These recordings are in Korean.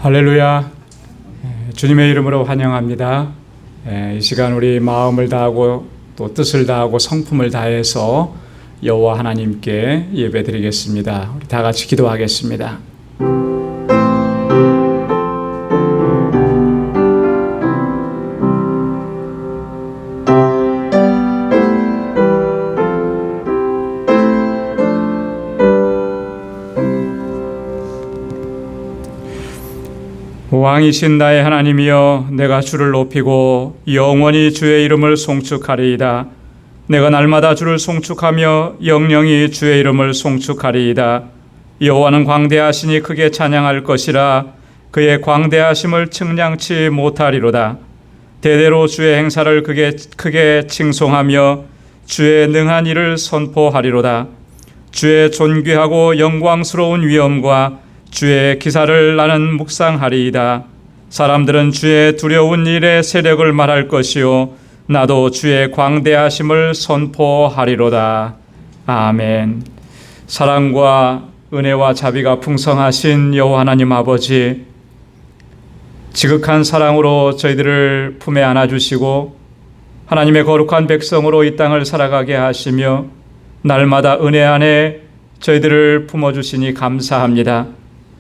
할렐루야. 주님의 이름으로 환영합니다. 이 시간 우리 마음을 다하고 또 뜻을 다하고 성품을 다해서 여호와 하나님께 예배드리겠습니다. 우리 다 같이 기도하겠습니다. 왕이신 나의 하나님이여, 내가 주를 높이고 영원히 주의 이름을 송축하리이다. 내가 날마다 주를 송축하며 영영이 주의 이름을 송축하리이다. 여호와는 광대하시니 크게 찬양할 것이라. 그의 광대하심을 측량치 못하리로다. 대대로 주의 행사를 크게 칭송하며 주의 능한 일을 선포하리로다. 주의 존귀하고 영광스러운 위엄과 주의 기사를 나는 묵상하리이다. 사람들은 주의 두려운 일의 세력을 말할 것이요 나도 주의 광대하심을 선포하리로다. 아멘. 사랑과 은혜와 자비가 풍성하신 여호와 하나님 아버지, 지극한 사랑으로 저희들을 품에 안아주시고 하나님의 거룩한 백성으로 이 땅을 살아가게 하시며 날마다 은혜 안에 저희들을 품어주시니 감사합니다.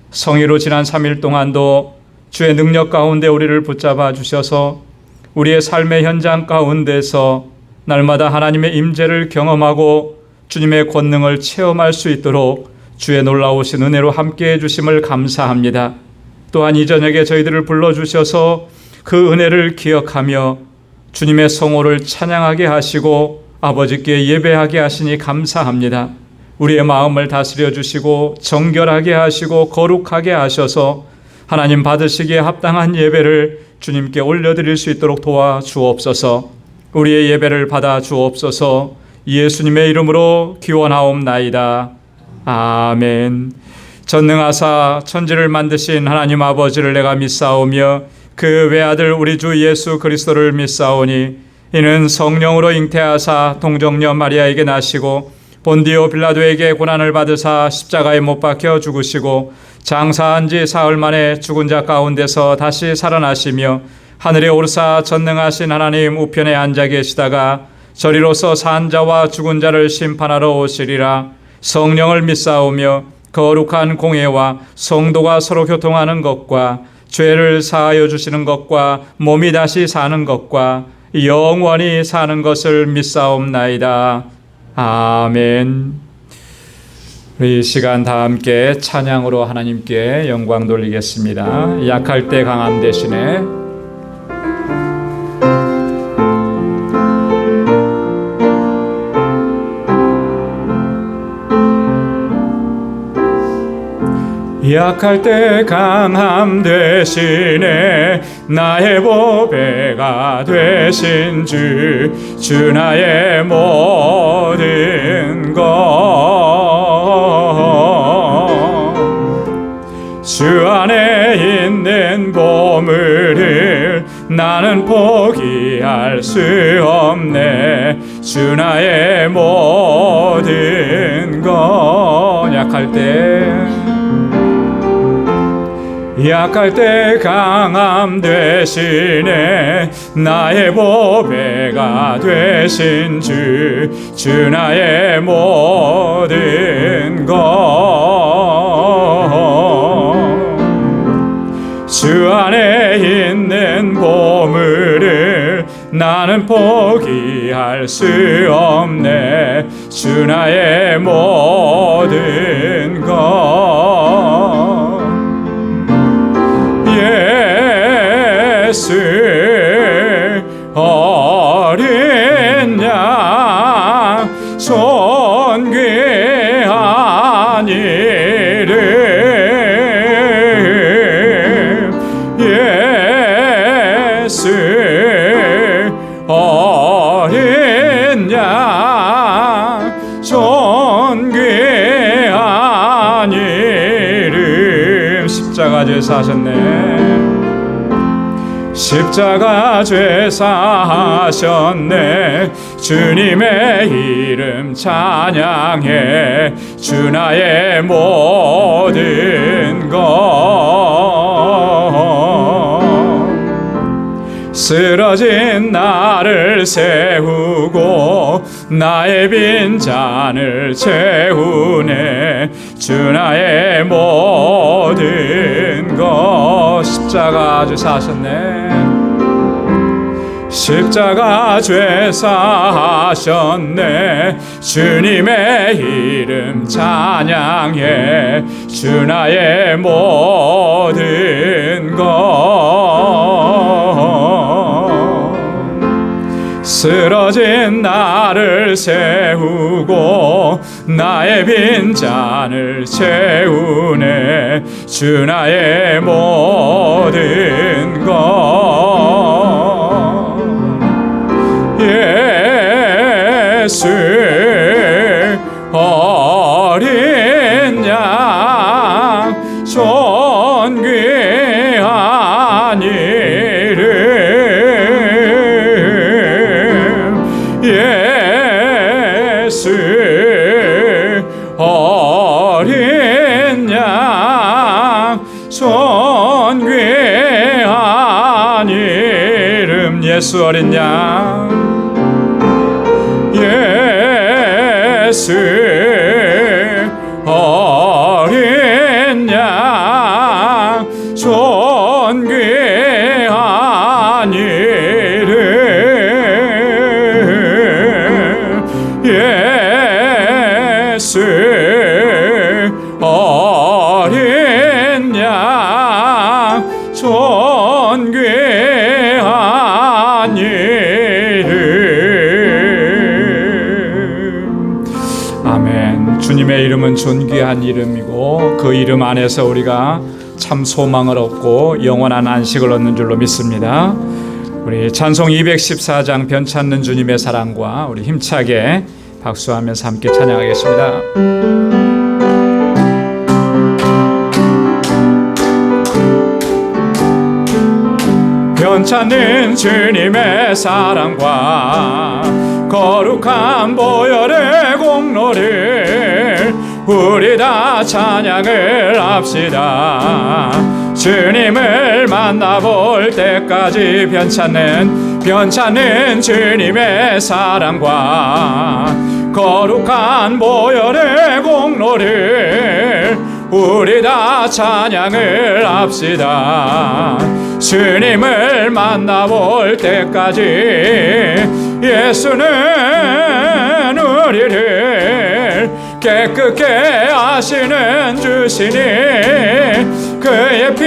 성의로 지난 3일 동안도 주의 능력 가운데 우리를 붙잡아 주셔서 우리의 삶의 현장 가운데서 날마다 하나님의 임재를 경험하고 주님의 권능을 체험할 수 있도록 주의 놀라우신 은혜로 함께해 주심을 감사합니다. 또한 이 저녁에 저희들을 불러주셔서 그 은혜를 기억하며 주님의 성호를 찬양하게 하시고 아버지께 예배하게 하시니 감사합니다. 우리의 마음을 다스려 주시고 정결하게 하시고 거룩하게 하셔서 하나님 받으시기에 합당한 예배를 주님께 올려드릴 수 있도록 도와주옵소서. 우리의 예배를 받아 주옵소서. 예수님의 이름으로 기원하옵나이다. 아멘. 전능하사 천지를 만드신 하나님 아버지를 내가 믿사오며 그 외아들 우리 주 예수 그리스도를 믿사오니 이는 성령으로 잉태하사 동정녀 마리아에게 나시고 본디오 빌라도에게 고난을 받으사 십자가에 못 박혀 죽으시고 장사한 지 사흘 만에 죽은 자 가운데서 다시 살아나시며 하늘에 오르사 전능하신 하나님 우편에 앉아 계시다가 저리로서 산 자와 죽은 자를 심판하러 오시리라. 성령을 믿사오며 거룩한 공예와 성도가 서로 교통하는 것과 죄를 사하여 주시는 것과 몸이 다시 사는 것과 영원히 사는 것을 믿사옵나이다. 아멘. 우리 이 시간 다 함께 찬양으로 하나님께 영광 돌리겠습니다. 약할 때 강함 대신에 약할 때 강함 대신에 나의 보배가 되신 주 나의 모든 것, 주 안에 있는 보물을 나는 포기할 수 없네. 주 나의 모든 것. 약할 때 강함 대신에 나의 보배가 되신 주 나의 모든 것, 주 안에 있는 보물을 나는 포기할 수 없네. 주 나의 모든 것, 예수 어린 양 존귀한 이름, 예수 어린 양 존귀한 이름. 십자가 제사 하셨네. 십자가 죄사하셨네. 주님의 이름 찬양해. 주 나의 모든 것. 쓰러진 나를 세우고 나의 빈잔을 채우네. 주 나의 모든 것. 십자가 죄사하셨네. 십자가 죄사하셨네. 주님의 이름 찬양해. 주 나의 모든 것. 쓰러진 나를 세우고 나의 빈잔을 채우네. 주 나의 모든 것. 예수 어린 양 존귀한 이름. 예수 어린 양 존귀한 이름. 예수 어린 양. 예수 어린 양 존귀한 이름. 예수 어린 양 존귀한 이름. 아멘. 주님의 이름은 존귀한 이름이고 그 이름 안에서 우리가 참 소망을 얻고 영원한 안식을 얻는 줄로 믿습니다. 우리 찬송 214장 변찮는 주님의 사랑과 우리 힘차게 박수하면서 함께 찬양하겠습니다. 변찮는 주님의 사랑과 거룩한 보혈의 공로를 우리 다 찬양을 합시다. 주님을 만나볼 때까지 변찮는 주님의 사랑과 거룩한 보혈의 공로를 우리 다 찬양을 합시다. 주님을 만나볼 때까지 예수는 우리를 깨끗게 하시는 주시니 그의 피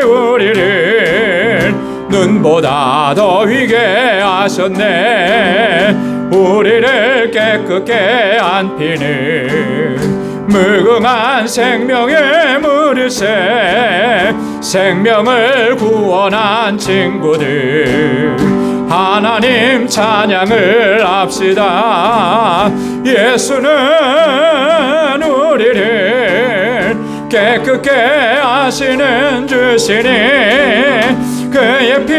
우리를 눈보다 더 희게 하셨네. 우리를 깨끗게 한 피는 무궁한 생명의 물이세. 생명을 구원한 친구들 하나님 찬양을 합시다. 예수는 우리를 깨끗게 하시는 주시니 그의 피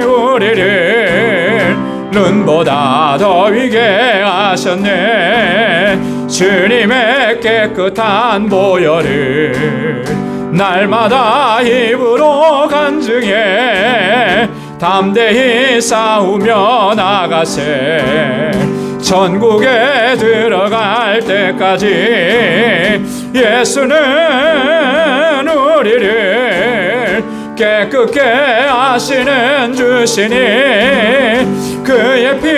우리를 눈보다 더 위게 하셨네. 주님의 깨끗한 보혈을 날마다 입으로 간증해 담대히 싸우며 나가세. 천국에 들어갈 때까지 예수는 우리를 깨끗게 하시는 주시니 그의 피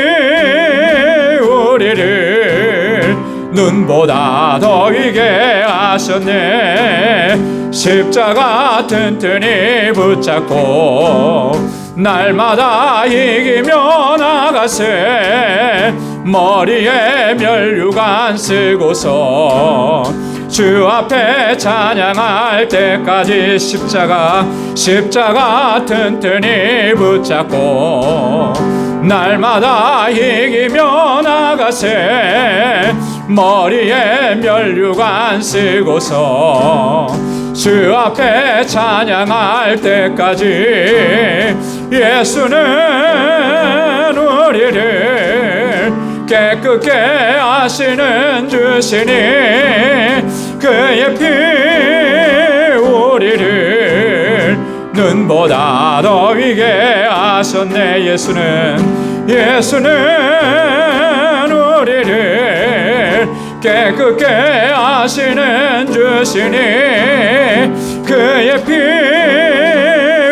우리를 눈보다 더 위게 하셨네. 십자가 튼튼히 붙잡고 날마다 이기며 나가세. 머리에 면류관 쓰고서 주 앞에 찬양할 때까지 십자가 튼튼히 붙잡고 날마다 이기며 나가세. 머리에 면류관 쓰고서 주 앞에 찬양할 때까지 예수는 우리를 깨끗게 하시는 주시니 그의 피 우리를 눈보다 더 위게 하셨네. 예수는 우리를 깨끗게 하시는 주시니 그의 피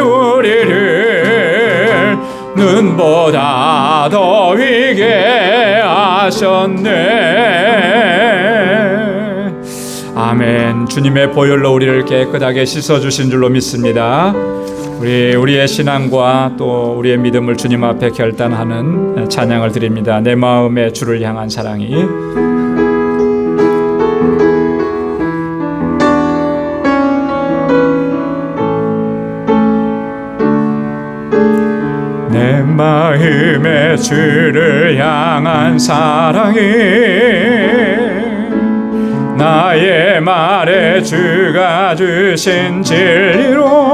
우리를 눈보다 더 위게 하셨네. 아멘. 주님의 보혈로 우리를 깨끗하게 씻어주신 줄로 믿습니다. 우리의 신앙과 또 우리의 믿음을 주님 앞에 결단하는 찬양을 드립니다. 내 마음의 주를 향한 사랑이. 내 마음의 주를 향한 사랑이 나의 말에 주가 주신 진리로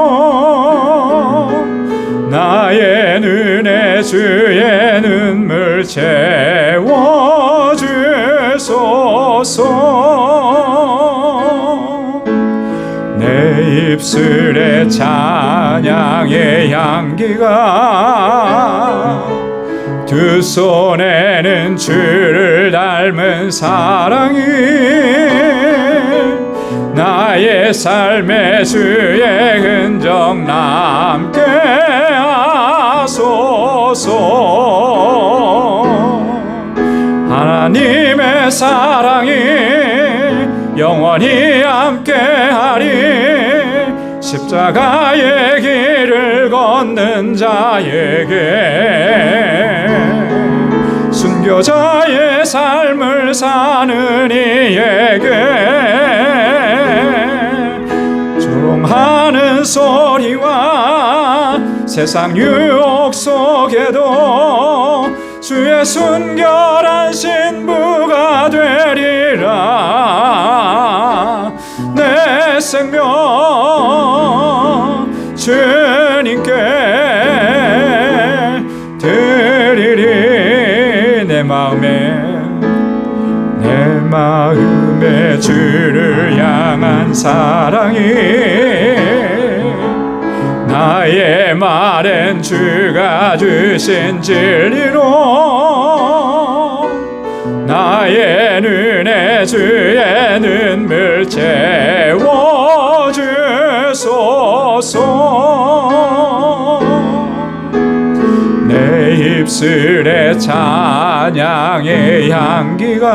나의 눈에 주의 눈물 채워주소서. 내 입술에 찬양의 향기가 두 손에는 주를 닮은 사랑이 나의 삶의 주의 흔적 남게 하소서. 하나님의 사랑이 영원히 함께하리. 십자가의 길을 걷는 자에게 순교자의 삶을 사는 이에게 조롱하는 소리와 세상 유혹 속에도 주의 순결한 신부가 되리라. 내 생명 주님께 드리리. 내 마음의 주를 향한 사랑이 나의 말엔 주가 주신 진리로 나의 눈에 주의 눈물 채워주소서. 내 입술에 찬양의 향기가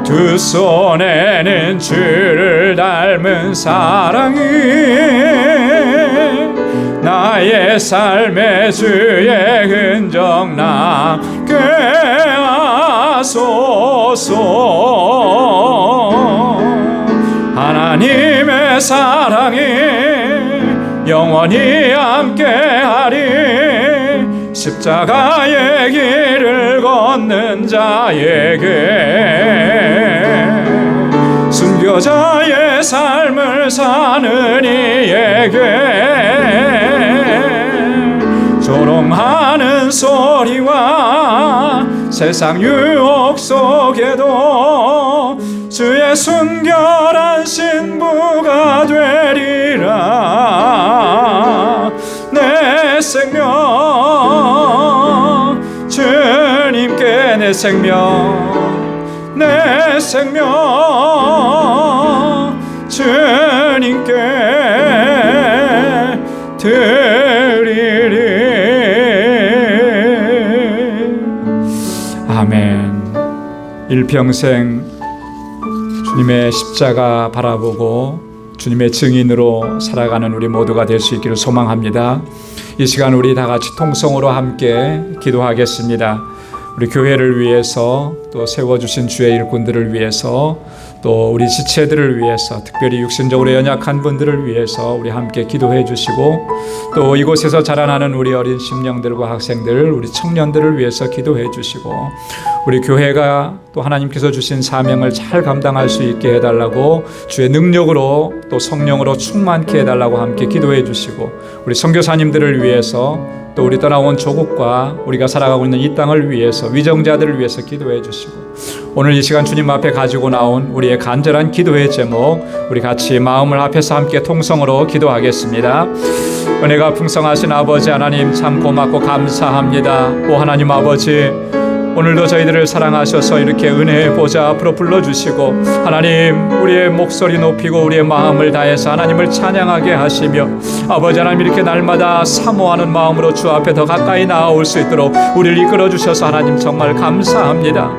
두 손에는 주를 닮은 사랑이 나의 삶의 주의 흔적 남게 하소서. 하나님의 사랑이 영원히 함께하리. 십자가의 길을 걷는 자에게 순교자의 삶을 사는 이에게 조롱하는 소리와 세상 유혹 속에도 주의 순결한 신부가 되리라. 내 생명 주님께 내 생명 주님께 드리리. 아멘. 일평생 주님의 십자가 바라보고 주님의 증인으로 살아가는 우리 모두가 될 수 있기를 소망합니다. 이 시간 우리 다 같이 통성으로 함께 기도하겠습니다. 우리 교회를 위해서, 또 세워주신 주의 일꾼들을 위해서, 또 우리 지체들을 위해서, 특별히 육신적으로 연약한 분들을 위해서 우리 함께 기도해 주시고, 또 이곳에서 자라나는 우리 어린 심령들과 학생들, 우리 청년들을 위해서 기도해 주시고, 우리 교회가 또 하나님께서 주신 사명을 잘 감당할 수 있게 해달라고 주의 능력으로 또 성령으로 충만케 해달라고 함께 기도해 주시고, 우리 선교사님들을 위해서 또 우리 떠나온 조국과 우리가 살아가고 있는 이 땅을 위해서, 위정자들을 위해서 기도해 주시고, 오늘 이 시간 주님 앞에 가지고 나온 우리의 간절한 기도의 제목, 우리 같이 마음을 합해서 함께 통성으로 기도하겠습니다. 은혜가 풍성하신 아버지 하나님, 참 고맙고 감사합니다. 오 하나님 아버지, 오늘도 저희들을 사랑하셔서 이렇게 은혜의 보좌 앞으로 불러주시고, 하나님 우리의 목소리 높이고 우리의 마음을 다해서 하나님을 찬양하게 하시며, 아버지 하나님 이렇게 날마다 사모하는 마음으로 주 앞에 더 가까이 나아올 수 있도록 우리를 이끌어주셔서 하나님 정말 감사합니다.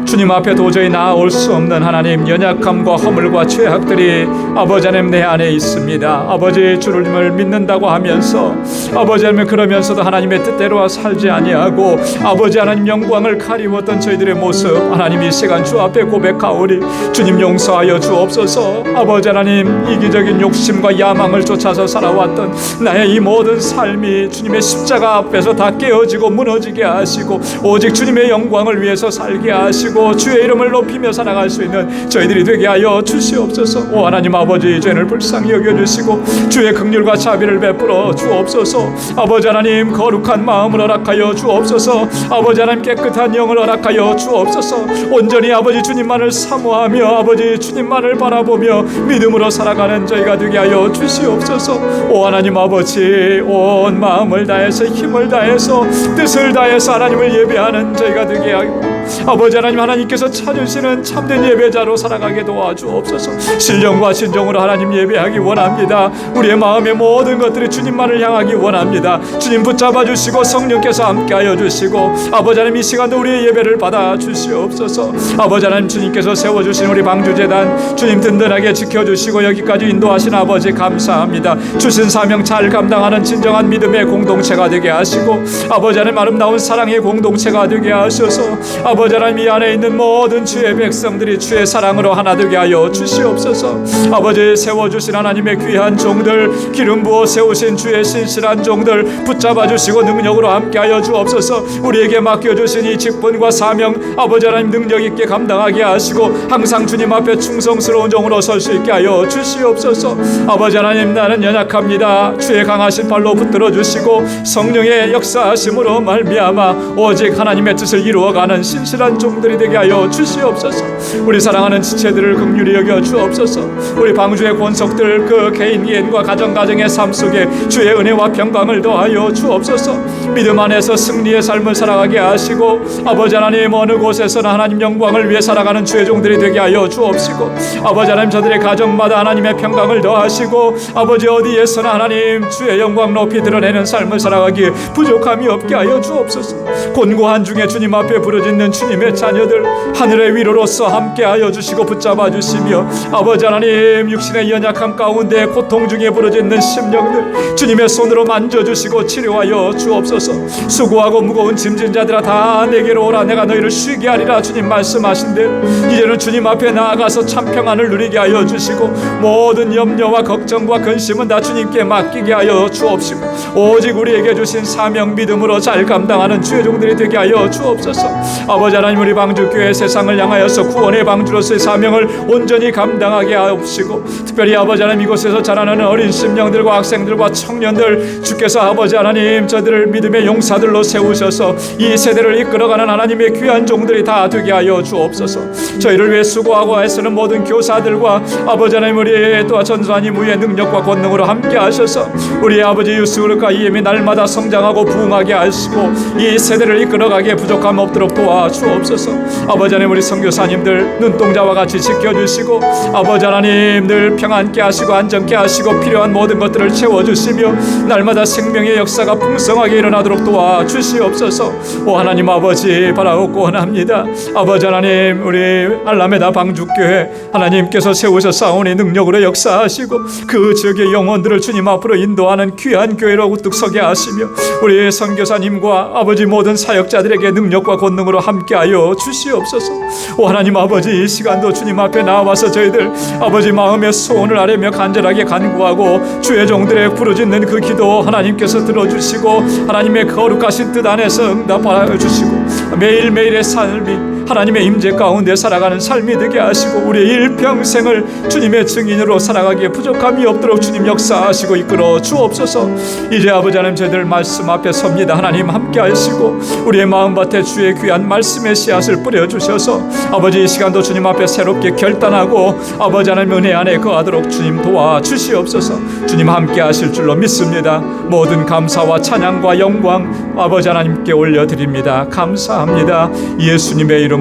주님 앞에 도저히 나아올 수 없는 하나님 연약함과 허물과 죄악들이 아버지 하나님 내 안에 있습니다. 아버지 주님을 믿는다고 하면서, 아버지 하나님 그러면서도 하나님의 뜻대로 살지 아니하고 아버지 하나님 영광을 가리웠던 저희들의 모습, 하나님 이 시간 주 앞에 고백하오니 주님 용서하여 주옵소서. 아버지 하나님 이기적인 욕심과 야망을 쫓아서 살아왔던 나의 이 모든 삶이 주님의 십자가 앞에서 다 깨어지고 무너지게 하시고, 오직 주님의 영광을 위해서 살게 하시고 주의 이름을 높이며 살아갈 수 있는 저희들이 되게 하여 주시옵소서. 오 하나님 아버지, 죄를 불쌍히 여겨주시고 주의 긍휼과 자비를 베풀어 주옵소서. 아버지 하나님 거룩한 마음을 허락하여 주옵소서. 아버지 하나님 깨끗한 영을 허락하여 주옵소서. 온전히 아버지 주님만을 사모하며 아버지 주님만을 바라보며 믿음으로 살아가는 저희가 되게 하여 주시옵소서. 오 하나님 아버지, 온 마음을 다해서 힘을 다해서 뜻을 다해서 하나님을 예배하는 저희가 되게 하고, 아버지 하나님께서 찾으시는 참된 예배자로 살아가게 도와주옵소서. 신령과 진정으로 하나님 예배하기 원합니다. 우리의 마음의 모든 것들이 주님만을 향하기 원합니다. 주님 붙잡아 주시고 성령께서 함께하여 주시고, 아버지 하나님 이 시간도 우리의 예배를 받아 주시옵소서. 아버지 하나님 주님께서 세워주신 우리 방주재단 주님 든든하게 지켜주시고 여기까지 인도하신 아버지 감사합니다. 주신 사명 잘 감당하는 진정한 믿음의 공동체가 되게 하시고, 아버지 하나님 아름다운 사랑의 공동체가 되게 하셔서, 아버지 하나님 이 안에 있는 모든 주의 백성들이 주의 사랑으로 하나 되게 하여 주시옵소서. 아버지 세워주신 하나님의 귀한 종들, 기름 부어 세우신 주의 신실한 종들 붙잡아 주시고 능력으로 함께하여 주옵소서. 우리에게 맡겨주신 이 직분과 사명 아버지 하나님 능력 있게 감당하게 하시고 항상 주님 앞에 충성스러운 종으로 설 수 있게 하여 주시옵소서. 아버지 하나님 나는 연약합니다. 주의 강하신 발로 붙들어 주시고 성령의 역사하심으로 말미암아 오직 하나님의 뜻을 이루어가는 신실한 종들이 되게 하여 주시옵소서. 우리 사랑하는 지체들을 긍휼히 여겨 주옵소서. 우리 방주의 권속들 그 개인과 가정의 삶 속에 주의 은혜와 평강을 더하여 주옵소서. 믿음 안에서 승리의 삶을 살아가게 하시고, 아버지 하나님 어느 곳에서나 하나님 영광을 위해 살아가는 주의 종들이 되게 하여 주옵시고, 아버지 하나님 저들의 가정마다 하나님의 평강을 더하시고, 아버지 어디에서나 하나님 주의 영광 높이 드러내는 삶을 살아가기에 부족함이 없게 하여 주옵소서. 곤고한 중에 주님 앞에 부르짖는 주님의 자녀들 하늘의 위로로서 함께하여 주시고 붙잡아 주시며, 아버지 하나님 육신의 연약함 가운데 고통 중에 부르짖는 심령들 주님의 손으로 만져주시고 치료하여 주옵소서. 수고하고 무거운 짐진 자들아 다 내게로 오라, 내가 너희를 쉬게 하리라. 주님 말씀하신 대로 이제는 주님 앞에 나아가서 참 평안을 누리게 하여 주시고, 모든 염려와 걱정과 근심은 다 주님께 맡기게 하여 주옵시고, 오직 우리에게 주신 사명 믿음으로 잘 감당하는 주의 종들이 되게 하여 주옵소서. 아버지 하나님 우리 방주교회 세상을 향하여서 구원의 방주로서의 사명을 온전히 감당하게 하옵시고, 특별히 아버지 하나님 이곳에서 자라나는 어린 심령들과 학생들과 청년들 주께서 아버지 하나님 저들을 믿음의 용사들로 세우셔서 이 세대를 이끌어가는 하나님의 귀한 종들이 다 되게 하여 주옵소서. 저희를 위해 수고하고 애쓰는 모든 교사들과 아버지 하나님 우리 또 전사님 위의 능력과 권능으로 함께 하셔서 우리 아버지 유스울과 이엠이 날마다 성장하고 부흥하게 하시고 이 세대를 이끌어가기에 부족함 없도록 도와주옵소서. 아버지 하나님 우리 선교사님들 눈동자와 같이 지켜주시고, 아버지 하나님 늘 평안케 하시고 안정케 하시고 필요한 모든 것들을 채워주시며 날마다 생명의 역사가 풍성하게 일어나도록 도와주시옵소서. 오 하나님 아버지 바라옵고 원합니다. 아버지 하나님 우리 알라메다 방주교회 하나님께서 세우셨사오니 능력으로 역사하시고 그 지역의 영혼들을 주님 앞으로 인도하는 귀한 교회로 우뚝 서게 하시며, 우리 선교사님과 아버지 모든 사역자들에게 능력과 권능으로 함께하여 주시옵소서. 오 하나님 아버지 이 시간도 주님 앞에 나와서 저희들 아버지 마음의 소원을 아뢰며 간절하게 간구하고 주의 종들의 부르짖는 그 기도 하나님께서 들어주시고 하나님의 거룩하신 뜻 안에서 응답하여 주시고 매일매일의 삶이 하나님의 임재 가운데 살아가는 삶이 되게 하시고 우리의 일평생을 주님의 증인으로 살아가기에 부족함이 없도록 주님 역사하시고 이끌어 주옵소서. 이제 아버지 하나님 저희들 말씀 앞에 섭니다. 하나님 함께 하시고 우리의 마음밭에 주의 귀한 말씀의 씨앗을 뿌려주셔서 아버지 이 시간도 주님 앞에 새롭게 결단하고 아버지 하나님 은혜 안에 거하도록 주님 도와주시옵소서. 주님 함께 하실 줄로 믿습니다. 모든 감사와 찬양과 영광 아버지 하나님께 올려드립니다. 감사합니다. 예수님의 이름으로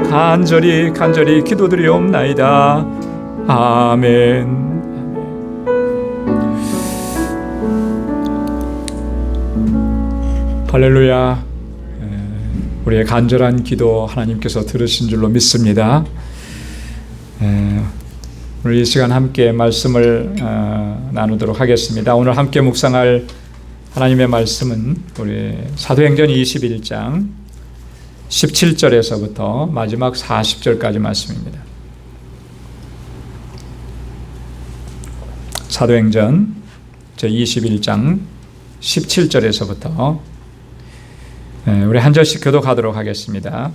간절히 기도드리옵나이다. 아멘. 할렐루야. 우리의 간절한 기도 하나님께서 들으신 줄로 믿습니다. 오늘 이 시간 함께 말씀을 나누도록 하겠습니다. 오늘 함께 묵상할 하나님의 말씀은 우리 사도행전 21장 17절에서부터 마지막 40절까지 말씀입니다. 사도행전 제21장 17절에서부터 우리 한 절씩 교독하도록 하겠습니다.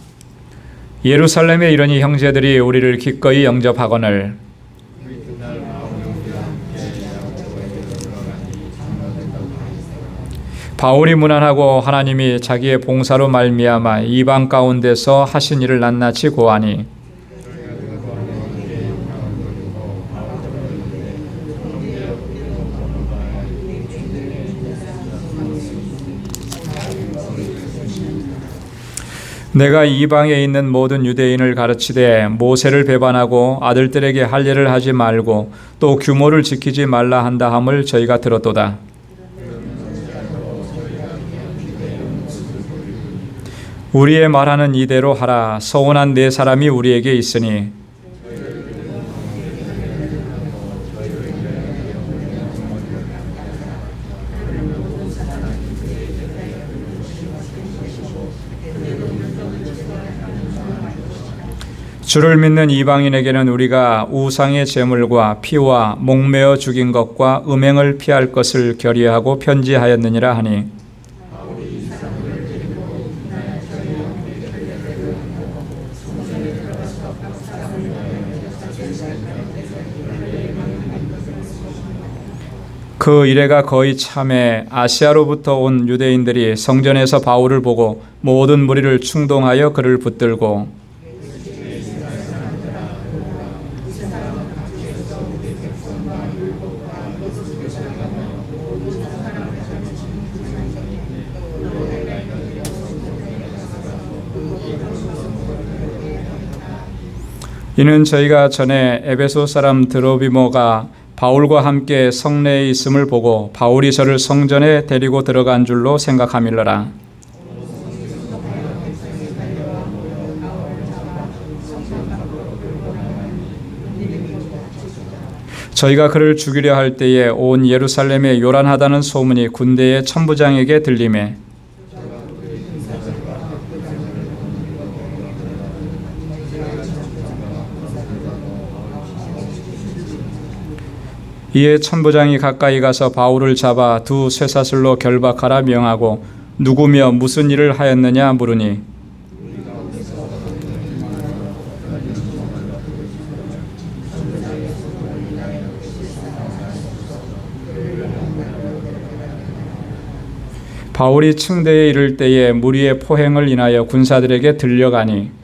예루살렘에 이르니 형제들이 우리를 기꺼이 영접하거늘 바울이 문안하고 하나님이 자기의 봉사로 말미암아 이방 가운데서 하신 일을 낱낱이 고하니 내가 이방에 있는 모든 유대인을 가르치되 모세를 배반하고 아들들에게 할례를 하지 말고 또 규모를 지키지 말라 한다 함을 저희가 들었도다. 우리의 말하는 이대로 하라. 서운한 네 사람이 우리에게 있으니 주를 믿는 이방인에게는 우리가 우상의 제물과 피와 목매어 죽인 것과 음행을 피할 것을 결의하고 편지하였느니라 하니 그 이래가 거의 참에 아시아로부터 온 유대인들이 성전에서 바울을 보고 모든 무리를 충동하여 그를 붙들고 이는 저희가 전에 에베소 사람 드로비모가 바울과 함께 성내에 있음을 보고 바울이 저를 성전에 데리고 들어간 줄로 생각함일러라. 저희가 그를 죽이려 할 때에 온 예루살렘에 요란하다는 소문이 군대의 천부장에게 들리매 이에 천부장이 가까이 가서 바울을 잡아 두 쇠사슬로 결박하라 명하고 누구며 무슨 일을 하였느냐 물으니 바울이 층대에 이를 때에 무리의 포행을 인하여 군사들에게 들려가니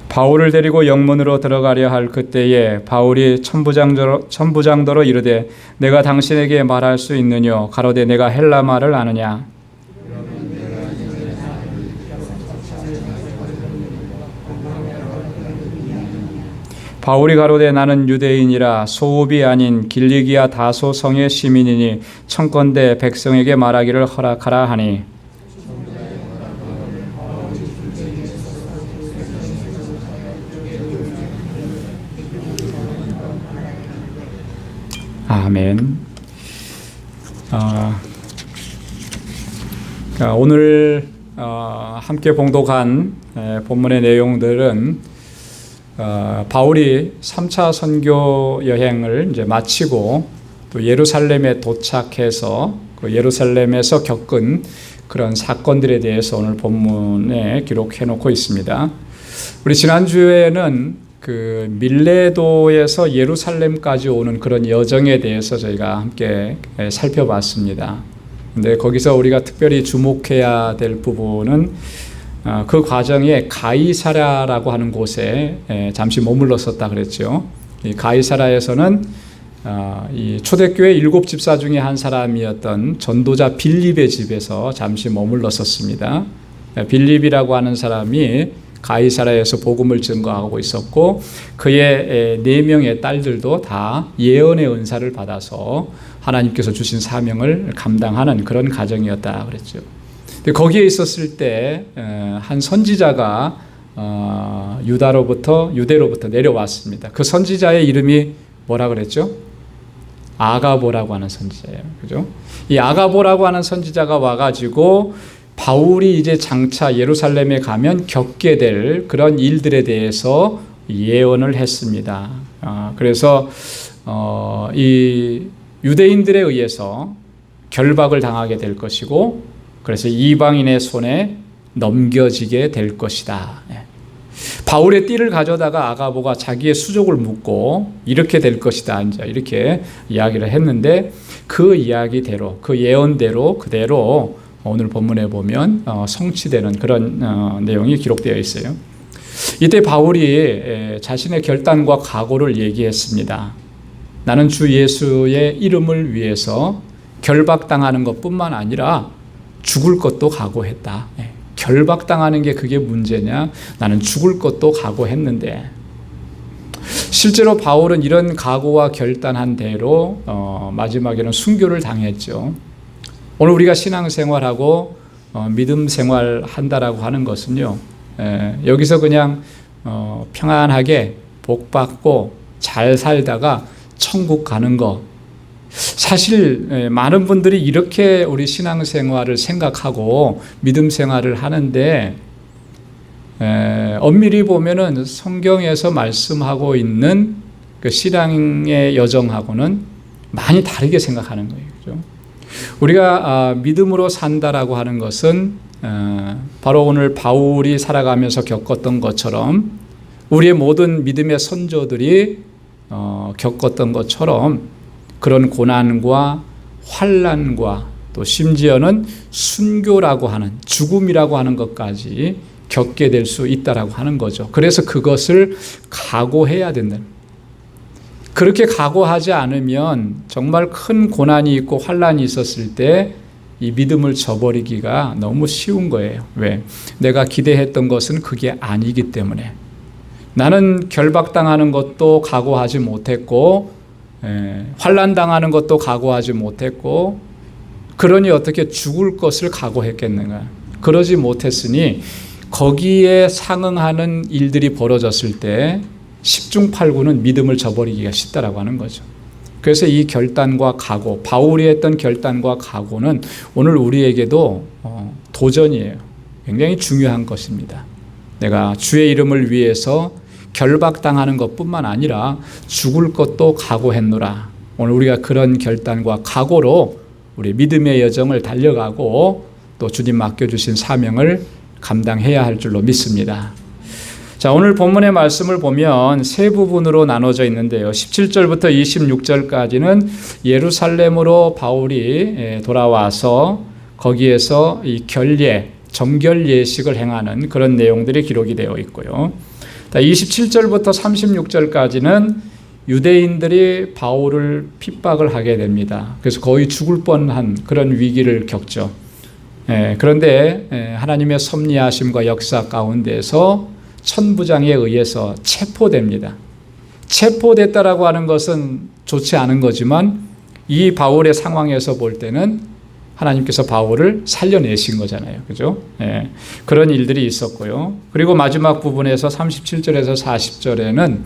바울을 데리고 영문으로 들어가려 할 그때에 바울이 천부장더러 이르되 내가 당신에게 말할 수 있느뇨 가로되 내가 헬라 말을 아느냐. 바울이 가로되 나는 유대인이라 소읍이 아닌 길리기아 다소 성의 시민이니 청컨대 백성에게 말하기를 허락하라 하니 아멘. 오늘 함께 봉독한 본문의 내용들은 바울이 3차 선교 여행을 이제 마치고 또 예루살렘에 도착해서 그 예루살렘에서 겪은 그런 사건들에 대해서 오늘 본문에 기록해 놓고 있습니다. 우리 지난주에는 그 밀레도에서 예루살렘까지 오는 그런 여정에 대해서 저희가 함께 살펴봤습니다. 근데 거기서 우리가 특별히 주목해야 될 부분은 그 과정에 가이사랴라고 하는 곳에 잠시 머물렀었다 그랬죠. 이 가이사랴에서는 이 초대교회 7집사 중에 한 사람이었던 전도자 빌립의 집에서 잠시 머물렀었습니다. 빌립이라고 하는 사람이 가이사랴에서 복음을 증거하고 있었고 그의 4명의 딸들도 다 예언의 은사를 받아서 하나님께서 주신 사명을 감당하는 그런 가정이었다 그랬죠. 근데 거기에 있었을 때 한 선지자가 유대로부터 내려왔습니다. 그 선지자의 이름이 뭐라 그랬죠? 아가보라고 하는 선지자예요. 그죠? 이 아가보라고 하는 선지자가 와가지고 바울이 이제 장차 예루살렘에 가면 겪게 될 그런 일들에 대해서 예언을 했습니다. 그래서 이 유대인들에 의해서 결박을 당하게 될 것이고 그래서 이방인의 손에 넘겨지게 될 것이다. 바울의 띠를 가져다가 아가보가 자기의 수족을 묻고 이렇게 될 것이다. 이제 이렇게 이야기를 했는데 그 이야기대로 그 예언대로 그대로 오늘 본문에 보면 성취되는 그런 내용이 기록되어 있어요. 이때 바울이 자신의 결단과 각오를 얘기했습니다. 나는 주 예수의 이름을 위해서 결박당하는 것뿐만 아니라 죽을 것도 각오했다. 결박당하는 게 그게 문제냐? 나는 죽을 것도 각오했는데 실제로 바울은 이런 각오와 결단한 대로 마지막에는 순교를 당했죠. 오늘 우리가 신앙생활하고 믿음 생활한다라고 하는 것은요, 여기서 그냥 평안하게 복받고 잘 살다가 천국 가는 거, 사실 많은 분들이 이렇게 우리 신앙생활을 생각하고 믿음 생활을 하는데 엄밀히 보면은 성경에서 말씀하고 있는 그 신앙의 여정하고는 많이 다르게 생각하는 거예요. 그죠? 우리가 믿음으로 산다라고 하는 것은 바로 오늘 바울이 살아가면서 겪었던 것처럼 우리의 모든 믿음의 선조들이 겪었던 것처럼 그런 고난과 환난과 또 심지어는 순교라고 하는 죽음이라고 하는 것까지 겪게 될 수 있다라고 하는 거죠. 그래서 그것을 각오해야 된다는 거예요. 그렇게 각오하지 않으면 정말 큰 고난이 있고 환난이 있었을 때 이 믿음을 저버리기가 너무 쉬운 거예요. 왜? 내가 기대했던 것은 그게 아니기 때문에. 나는 결박당하는 것도 각오하지 못했고 환난당하는 것도 각오하지 못했고 그러니 어떻게 죽을 것을 각오했겠는가. 그러지 못했으니 거기에 상응하는 일들이 벌어졌을 때 10중 8구는 믿음을 저버리기가 쉽다라고 하는 거죠. 그래서 이 결단과 각오, 바울이 했던 결단과 각오는 오늘 우리에게도 도전이에요. 굉장히 중요한 것입니다. 내가 주의 이름을 위해서 결박당하는 것뿐만 아니라 죽을 것도 각오했노라. 오늘 우리가 그런 결단과 각오로 우리 믿음의 여정을 달려가고 또 주님 맡겨주신 사명을 감당해야 할 줄로 믿습니다. 자, 오늘 본문의 말씀을 보면 세 부분으로 나눠져 있는데요. 17절부터 26절까지는 예루살렘으로 바울이 돌아와서 거기에서 이 정결 예식을 행하는 그런 내용들이 기록이 되어 있고요. 27절부터 36절까지는 유대인들이 바울을 핍박을 하게 됩니다. 그래서 거의 죽을 뻔한 그런 위기를 겪죠. 그런데 하나님의 섭리하심과 역사 가운데서 천부장에 의해서 체포됩니다. 체포됐다라고 하는 것은 좋지 않은 거지만 이 바울의 상황에서 볼 때는 하나님께서 바울을 살려내신 거잖아요. 그죠? 그런 일들이 있었고요. 그리고 마지막 부분에서 37절에서 40절에는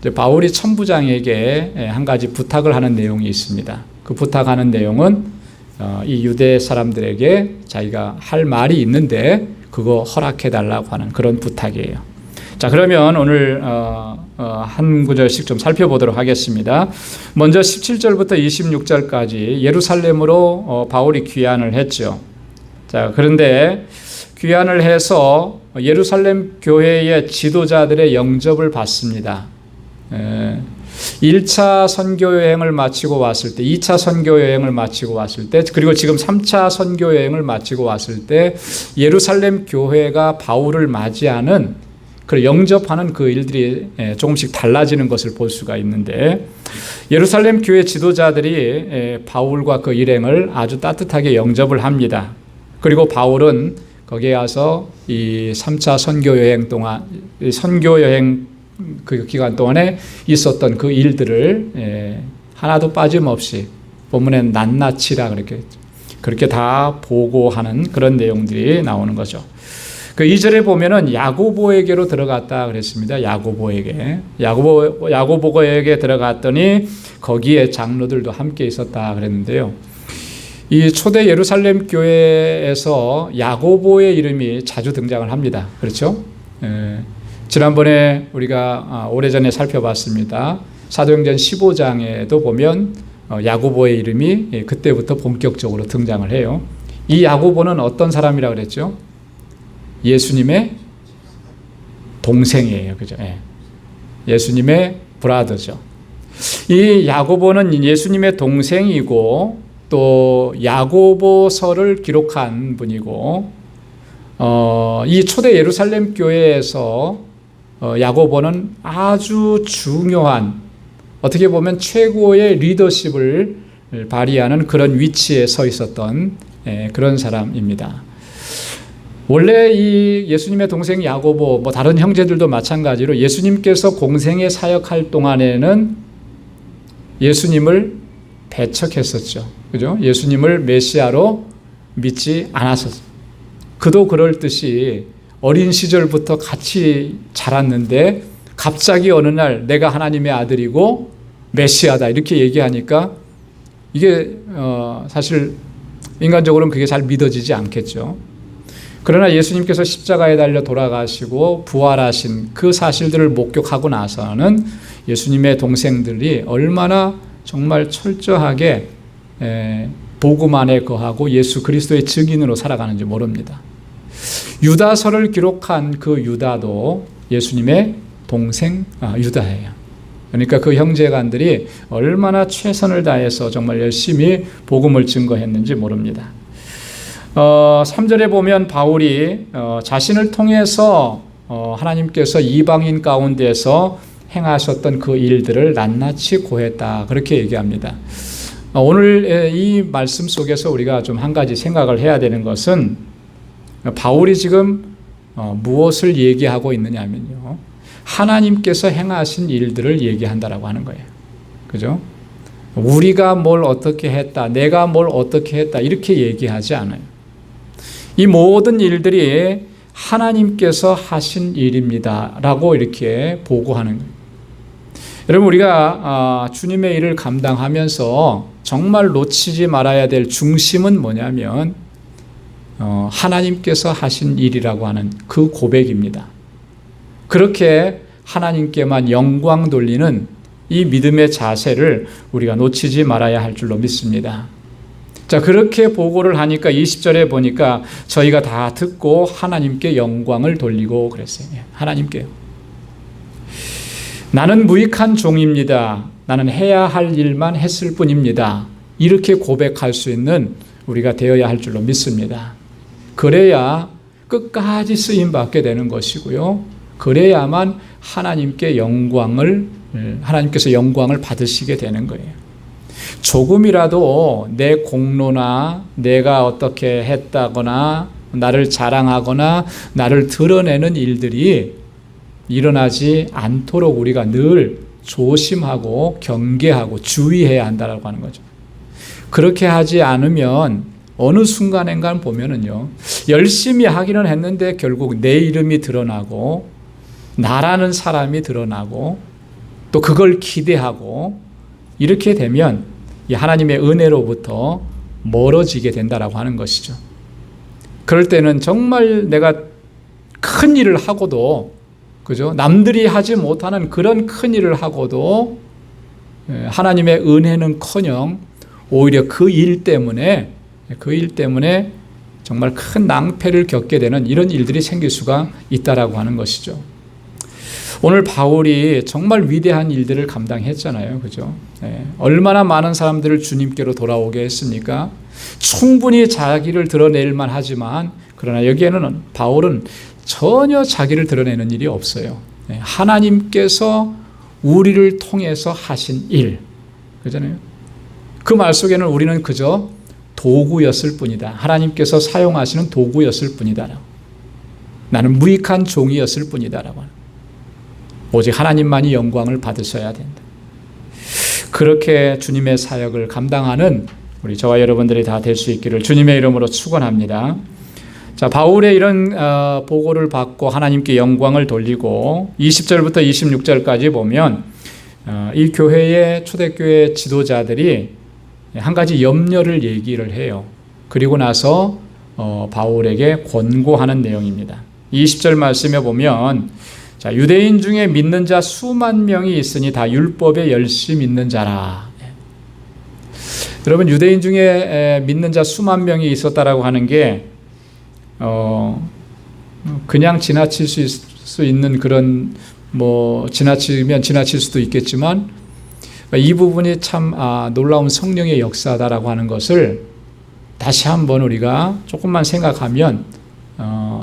이제 바울이 천부장에게 한 가지 부탁을 하는 내용이 있습니다. 그 부탁하는 내용은 이 유대 사람들에게 자기가 할 말이 있는데 그거 허락해 달라고 하는 그런 부탁이에요. 자, 그러면 오늘 한 구절씩 좀 살펴보도록 하겠습니다. 먼저 17절부터 26절까지 예루살렘으로 바울이 귀환을 했죠. 자, 그런데 귀환을 해서 예루살렘 교회의 지도자들의 영접을 받습니다. 1차 선교 여행을 마치고 왔을 때, 2차 선교 여행을 마치고 왔을 때, 그리고 지금 3차 선교 여행을 마치고 왔을 때 예루살렘 교회가 바울을 맞이하는, 그 영접하는 그 일들이 조금씩 달라지는 것을 볼 수가 있는데, 예루살렘 교회 지도자들이 바울과 그 일행을 아주 따뜻하게 영접을 합니다. 그리고 바울은 거기에 가서 이 3차 선교 여행 동안, 선교 여행 그 기간 동안에 있었던 그 일들을 하나도 빠짐없이 본문엔 낱낱이라 그렇게 다 보고하는 그런 내용들이 나오는 거죠. 그 2절에 보면은 야고보에게로 들어갔다 그랬습니다. 야고보에게 들어갔더니 거기에 장로들도 함께 있었다 그랬는데요. 이 초대 예루살렘 교회에서 야고보의 이름이 자주 등장을 합니다. 그렇죠? 지난번에 우리가 오래전에 살펴봤습니다. 사도행전 15장에도 보면 야고보의 이름이 그때부터 본격적으로 등장을 해요. 이 야고보는 어떤 사람이라고 그랬죠? 예수님의 동생이에요. 그죠? 예수님의 브라더죠. 이 야고보는 예수님의 동생이고 또 야고보서를 기록한 분이고, 이 초대 예루살렘 교회에서 야고보는 아주 중요한, 어떻게 보면 최고의 리더십을 발휘하는 그런 위치에 서 있었던 그런 사람입니다. 원래 이 예수님의 동생 야고보, 다른 형제들도 마찬가지로 예수님께서 공생의 사역할 동안에는 예수님을 배척했었죠. 그죠? 예수님을 메시아로 믿지 않았었죠. 그도 그럴 듯이 어린 시절부터 같이 자랐는데 갑자기 어느 날 내가 하나님의 아들이고 메시아다 이렇게 얘기하니까 이게 사실 인간적으로는 그게 잘 믿어지지 않겠죠. 그러나 예수님께서 십자가에 달려 돌아가시고 부활하신 그 사실들을 목격하고 나서는 예수님의 동생들이 얼마나 정말 철저하게 복음 안에 거하고 예수 그리스도의 증인으로 살아가는지 모릅니다. 유다서를 기록한 그 유다도 예수님의 동생 유다예요. 그러니까 그 형제간들이 얼마나 최선을 다해서 정말 열심히 복음을 증거했는지 모릅니다. 3절에 보면 바울이 자신을 통해서 하나님께서 이방인 가운데서 행하셨던 그 일들을 낱낱이 고했다 그렇게 얘기합니다. 오늘 이 말씀 속에서 우리가 좀 한 가지 생각을 해야 되는 것은 바울이 지금 무엇을 얘기하고 있느냐면요, 하나님께서 행하신 일들을 얘기한다라고 하는 거예요. 그죠? 우리가 뭘 어떻게 했다, 내가 뭘 어떻게 했다 이렇게 얘기하지 않아요. 이 모든 일들이 하나님께서 하신 일입니다 라고 이렇게 보고하는 거예요. 여러분, 우리가 주님의 일을 감당하면서 정말 놓치지 말아야 될 중심은 뭐냐면 하나님께서 하신 일이라고 하는 그 고백입니다. 그렇게 하나님께만 영광 돌리는 이 믿음의 자세를 우리가 놓치지 말아야 할 줄로 믿습니다. 자, 그렇게 보고를 하니까 20절에 보니까 저희가 다 듣고 하나님께 영광을 돌리고 그랬어요. 하나님께요. 나는 무익한 종입니다. 나는 해야 할 일만 했을 뿐입니다. 이렇게 고백할 수 있는 우리가 되어야 할 줄로 믿습니다. 그래야 끝까지 쓰임받게 되는 것이고요. 그래야만 하나님께서 영광을 받으시게 되는 거예요. 조금이라도 내 공로나 내가 어떻게 했다거나 나를 자랑하거나 나를 드러내는 일들이 일어나지 않도록 우리가 늘 조심하고 경계하고 주의해야 한다고 하는 거죠. 그렇게 하지 않으면 어느 순간인가 보면은요, 열심히 하기는 했는데 결국 내 이름이 드러나고 나라는 사람이 드러나고 또 그걸 기대하고 이렇게 되면 이 하나님의 은혜로부터 멀어지게 된다라고 하는 것이죠. 그럴 때는 정말 내가 큰 일을 하고도, 그죠? 남들이 하지 못하는 그런 큰 일을 하고도 하나님의 은혜는커녕 오히려 그 일 때문에 정말 큰 낭패를 겪게 되는 이런 일들이 생길 수가 있다라고 하는 것이죠. 오늘 바울이 정말 위대한 일들을 감당했잖아요. 그죠? 얼마나 많은 사람들을 주님께로 돌아오게 했습니까? 충분히 자기를 드러낼 만하지만 그러나 여기에는 바울은 전혀 자기를 드러내는 일이 없어요. 하나님께서 우리를 통해서 하신 일, 그잖아요. 그 말 속에는 우리는 그저 도구였을 뿐이다. 하나님께서 사용하시는 도구였을 뿐이다. 나는 무익한 종이었을 뿐이다라고 하는. 오직 하나님만이 영광을 받으셔야 된다. 그렇게 주님의 사역을 감당하는 우리 저와 여러분들이 다 될 수 있기를 주님의 이름으로 축원합니다. 자, 바울의 이런 보고를 받고 하나님께 영광을 돌리고 20절부터 26절까지 보면 이 교회의 초대교회 지도자들이 한 가지 염려를 얘기를 해요. 그리고 나서 바울에게 권고하는 내용입니다. 20절 말씀에 보면 자, 유대인 중에 믿는 자 수만 명이 있으니 다 율법에 열심 있는 자라. 여러분, 유대인 중에 믿는 자 수만 명이 있었다라고 하는 게 그냥 지나칠 수 있는 그런 지나치면 지나칠 수도 있겠지만 이 부분이 참 놀라운 성령의 역사다라고 하는 것을 다시 한번 우리가 조금만 생각하면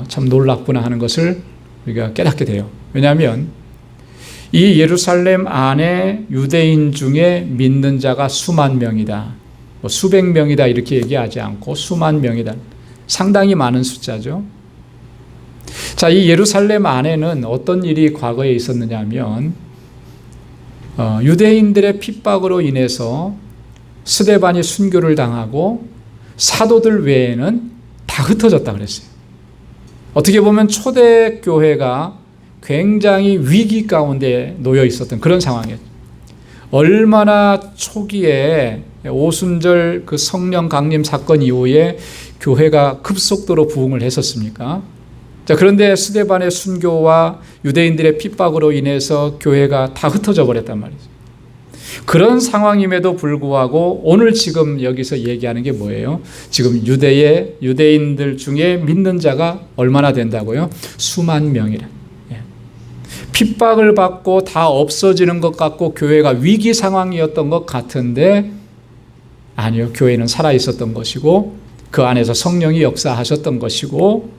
참 놀랍구나 하는 것을 우리가 깨닫게 돼요. 왜냐하면 이 예루살렘 안에 유대인 중에 믿는 자가 수만 명이다, 수백 명이다 이렇게 얘기하지 않고 수만 명이다. 상당히 많은 숫자죠. 자, 이 예루살렘 안에는 어떤 일이 과거에 있었느냐 하면 유대인들의 핍박으로 인해서 스데반이 순교를 당하고 사도들 외에는 다 흩어졌다 그랬어요. 어떻게 보면 초대교회가 굉장히 위기 가운데 놓여 있었던 그런 상황이었죠. 얼마나 초기에 오순절 그 성령 강림 사건 이후에 교회가 급속도로 부흥을 했었습니까? 자, 그런데 스데반의 순교와 유대인들의 핍박으로 인해서 교회가 다 흩어져 버렸단 말이죠. 그런 상황임에도 불구하고 오늘 지금 여기서 얘기하는 게 뭐예요? 지금 유대인들 중에 믿는 자가 얼마나 된다고요? 수만 명이라. 핍박을 받고 다 없어지는 것 같고 교회가 위기 상황이었던 것 같은데 아니요. 교회는 살아있었던 것이고 그 안에서 성령이 역사하셨던 것이고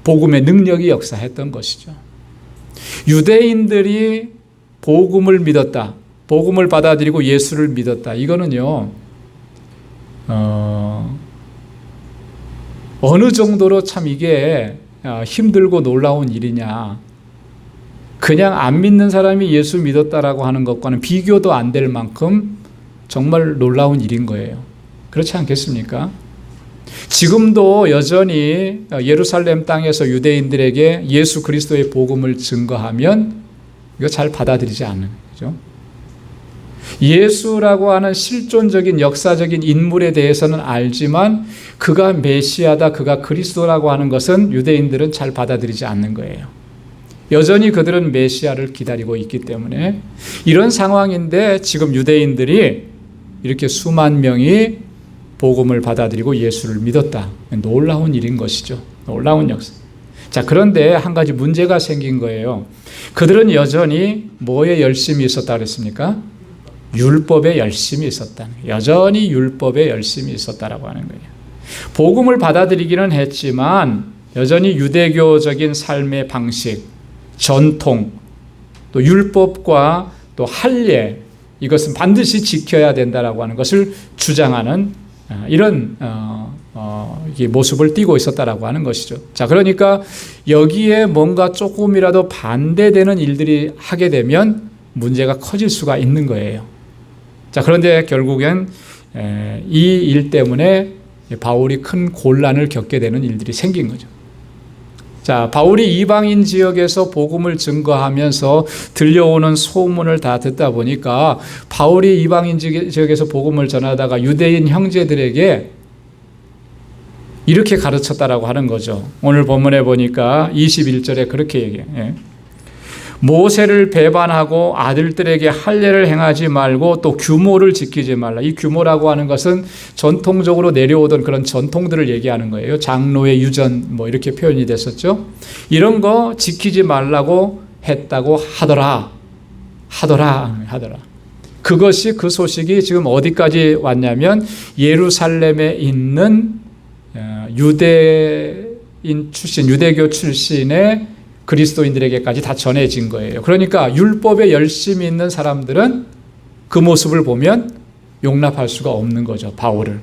복음의 능력이 역사했던 것이죠. 유대인들이 복음을 믿었다. 복음을 받아들이고 예수를 믿었다. 이거는요. 어느 정도로 참 이게 힘들고 놀라운 일이냐. 그냥 안 믿는 사람이 예수 믿었다라고 하는 것과는 비교도 안 될 만큼 정말 놀라운 일인 거예요. 그렇지 않겠습니까? 지금도 여전히 예루살렘 땅에서 유대인들에게 예수 그리스도의 복음을 증거하면 이거 잘 받아들이지 않는 거죠. 예수라고 하는 실존적인 역사적인 인물에 대해서는 알지만 그가 메시아다, 그가 그리스도라고 하는 것은 유대인들은 잘 받아들이지 않는 거예요. 여전히 그들은 메시아를 기다리고 있기 때문에 이런 상황인데 지금 유대인들이 이렇게 수만 명이 복음을 받아들이고 예수를 믿었다. 놀라운 일인 것이죠. 놀라운 역사. 자, 그런데 한 가지 문제가 생긴 거예요. 그들은 여전히 뭐에 열심히 있었다 그랬습니까? 율법에 열심히 있었다. 여전히 율법에 열심히 있었다라고 하는 거예요. 복음을 받아들이기는 했지만 여전히 유대교적인 삶의 방식, 전통, 또 율법과 또 할례, 이것은 반드시 지켜야 된다라고 하는 것을 주장하는 이런 모습을 띠고 있었다라고 하는 것이죠. 자, 그러니까 여기에 뭔가 조금이라도 반대되는 일들이 하게 되면 문제가 커질 수가 있는 거예요. 자, 그런데 결국엔 이 일 때문에 바울이 큰 곤란을 겪게 되는 일들이 생긴 거죠. 자, 바울이 이방인 지역에서 복음을 증거하면서 들려오는 소문을 다 듣다 보니까 바울이 이방인 지역에서 복음을 전하다가 유대인 형제들에게 이렇게 가르쳤다라고 하는 거죠. 오늘 본문에 보니까 21절에 그렇게 얘기해요. 모세를 배반하고 아들들에게 할례를 행하지 말고 또 규모를 지키지 말라. 이 규모라고 하는 것은 전통적으로 내려오던 그런 전통들을 얘기하는 거예요. 장로의 유전 뭐 이렇게 표현이 됐었죠. 이런 거 지키지 말라고 했다고 하더라. 그것이 그 소식이 지금 어디까지 왔냐면 예루살렘에 있는 유대인 출신, 유대교 출신의 그리스도인들에게까지 다 전해진 거예요. 그러니까 율법에 열심히 있는 사람들은 그 모습을 보면 용납할 수가 없는 거죠. 바울을.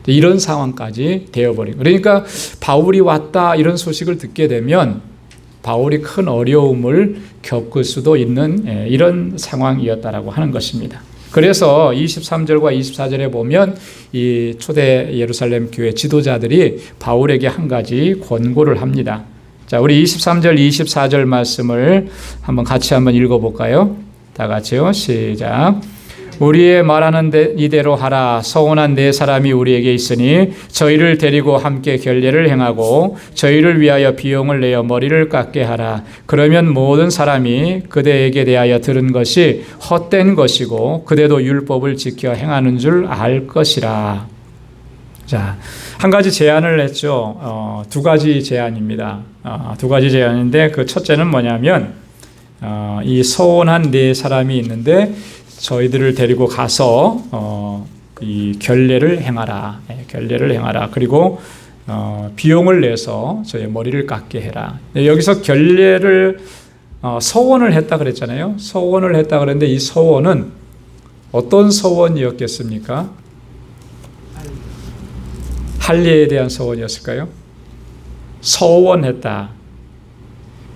이런 상황까지 되어버린. 그러니까 바울이 왔다 이런 소식을 듣게 되면 바울이 큰 어려움을 겪을 수도 있는 이런 상황이었다라고 하는 것입니다. 그래서 23절과 24절에 보면 이 초대 예루살렘 교회 지도자들이 바울에게 한 가지 권고를 합니다. 자, 우리 23절, 24절 말씀을 같이 한번 읽어볼까요? 다 같이요. 시작. 우리의 말하는 이대로 하라. 서원한 네 사람이 우리에게 있으니 저희를 데리고 함께 결례를 행하고 저희를 위하여 비용을 내어 머리를 깎게 하라. 그러면 모든 사람이 그대에게 대하여 들은 것이 헛된 것이고 그대도 율법을 지켜 행하는 줄 알 것이라. 자, 한 가지 제안을 했죠. 두 가지 제안입니다. 두 가지 제안인데 그 첫째는 뭐냐면 이 서원한 네 사람이 있는데 저희들을 데리고 가서 이 결례를 행하라. 결례를 행하라. 그리고 비용을 내서 저의 머리를 깎게 해라. 여기서 결례를 서원을 했다 그랬잖아요. 서원을 했다 그랬는데 이 서원은 어떤 서원이었겠습니까? 할례에 대한 서원이었을까요? 서원했다.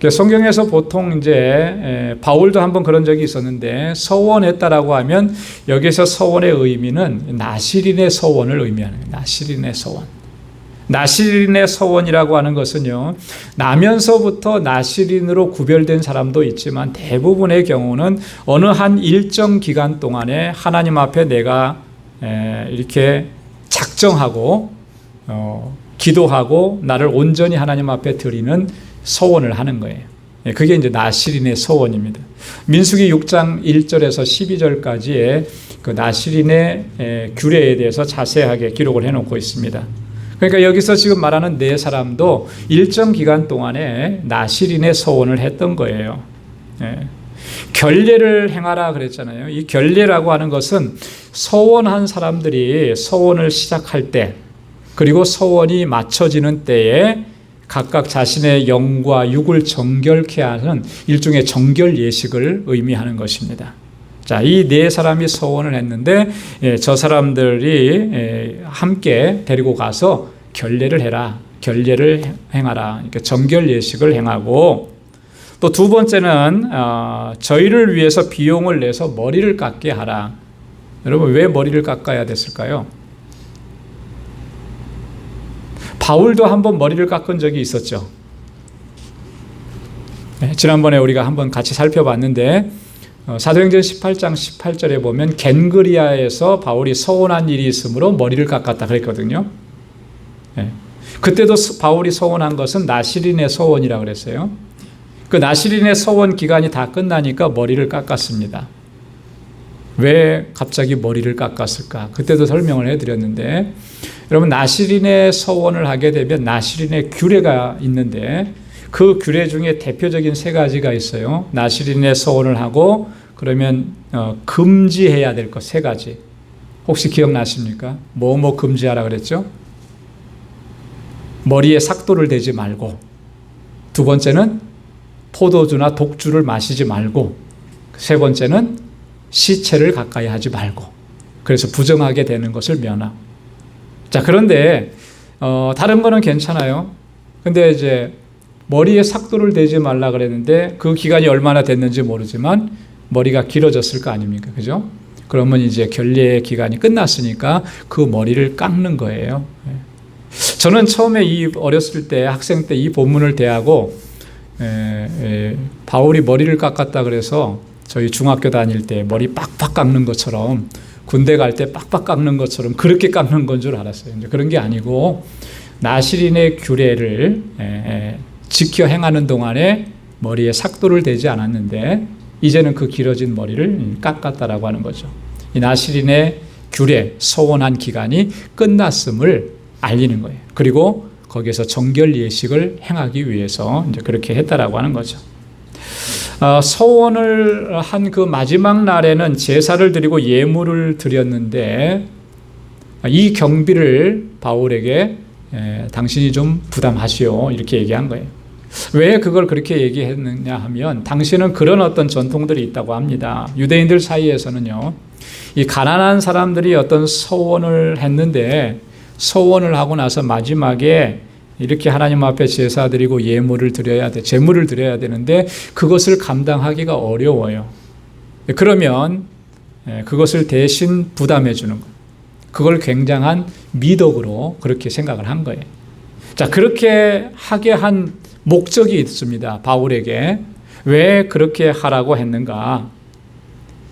성경에서 보통 이제 바울도 한번 그런 적이 있었는데 서원했다라고 하면 여기서 서원의 의미는 나실인의 서원을 의미하는 거예요. 나실인의 서원. 나실인의 서원이라고 하는 것은요, 나면서부터 나실인으로 구별된 사람도 있지만 대부분의 경우는 어느 한 일정 기간 동안에 하나님 앞에 내가 이렇게 작정하고 기도하고 나를 온전히 하나님 앞에 드리는 서원을 하는 거예요. 그게 이제 나실인의 서원입니다. 민수기 6장 1절에서 12절까지의 그 나실인의 규례에 대해서 자세하게 기록을 해놓고 있습니다. 그러니까 여기서 지금 말하는 네 사람도 일정 기간 동안에 나실인의 서원을 했던 거예요. 결례를 행하라 그랬잖아요. 이 결례라고 하는 것은 서원한 사람들이 서원을 시작할 때 그리고 서원이 마쳐지는 때에 각각 자신의 영과 육을 정결케 하는 일종의 정결 예식을 의미하는 것입니다. 자, 이 네 사람이 서원을 했는데 저 사람들이 함께 데리고 가서 결례를 해라. 결례를 행하라. 그러니까 정결 예식을 행하고 또 두 번째는 저희를 위해서 비용을 내서 머리를 깎게 하라. 여러분 왜 머리를 깎아야 됐을까요? 바울도 한번 머리를 깎은 적이 있었죠. 지난번에 우리가 한번 같이 살펴봤는데 사도행전 18장 18절에 보면 겐그리아에서 바울이 서원한 일이 있으므로 머리를 깎았다 그랬거든요. 그때도 바울이 서원한 것은 나실인의 서원이라고 그랬어요. 그 나실인의 서원 기간이 다 끝나니까 머리를 깎았습니다. 왜 갑자기 머리를 깎았을까? 그때도 설명을 해드렸는데 여러분 나실인의 서원을 하게 되면 나실인의 규례가 있는데 그 규례 중에 대표적인 세 가지가 있어요. 나실인의 서원을 하고 그러면 금지해야 될 것 세 가지. 혹시 기억나십니까? 뭐 금지하라 그랬죠? 머리에 삭도를 대지 말고, 두 번째는 포도주나 독주를 마시지 말고, 세 번째는 시체를 가까이 하지 말고, 그래서 부정하게 되는 것을 면하고. 자, 그런데 다른 거는 괜찮아요. 근데 이제 머리에 삭도를 대지 말라 그랬는데 그 기간이 얼마나 됐는지 모르지만 머리가 길어졌을 거 아닙니까? 그죠? 그러면 이제 결례 기간이 끝났으니까 그 머리를 깎는 거예요. 저는 처음에 어렸을 때 학생 때 이 본문을 대하고 바울이 머리를 깎았다 그래서 저희 중학교 다닐 때 머리 빡빡 깎는 것처럼 군대 갈 때 빡빡 깎는 것처럼 그렇게 깎는 건 줄 알았어요. 이제 그런 게 아니고 나실인의 규례를 지켜 행하는 동안에 머리에 삭도를 대지 않았는데 이제는 그 길어진 머리를 깎았다라고 하는 거죠. 이 나시린의 규례, 서원한 기간이 끝났음을 알리는 거예요. 그리고 거기에서 정결 예식을 행하기 위해서 이제 그렇게 했다라고 하는 거죠. 서원을 한 그 마지막 날에는 제사를 드리고 예물을 드렸는데 이 경비를 바울에게 당신이 좀 부담하시오 이렇게 얘기한 거예요. 왜 그걸 그렇게 얘기했느냐 하면 당시에는 그런 어떤 전통들이 있다고 합니다. 유대인들 사이에서는요, 이 가난한 사람들이 어떤 서원을 했는데 서원을 하고 나서 마지막에 이렇게 하나님 앞에 제사 드리고 예물을 드려야 돼, 제물을 드려야 되는데 그것을 감당하기가 어려워요. 그러면 그것을 대신 부담해 주는 거예요. 그걸 굉장한 미덕으로 그렇게 생각을 한 거예요. 자, 그렇게 하게 한 목적이 있습니다. 바울에게 왜 그렇게 하라고 했는가?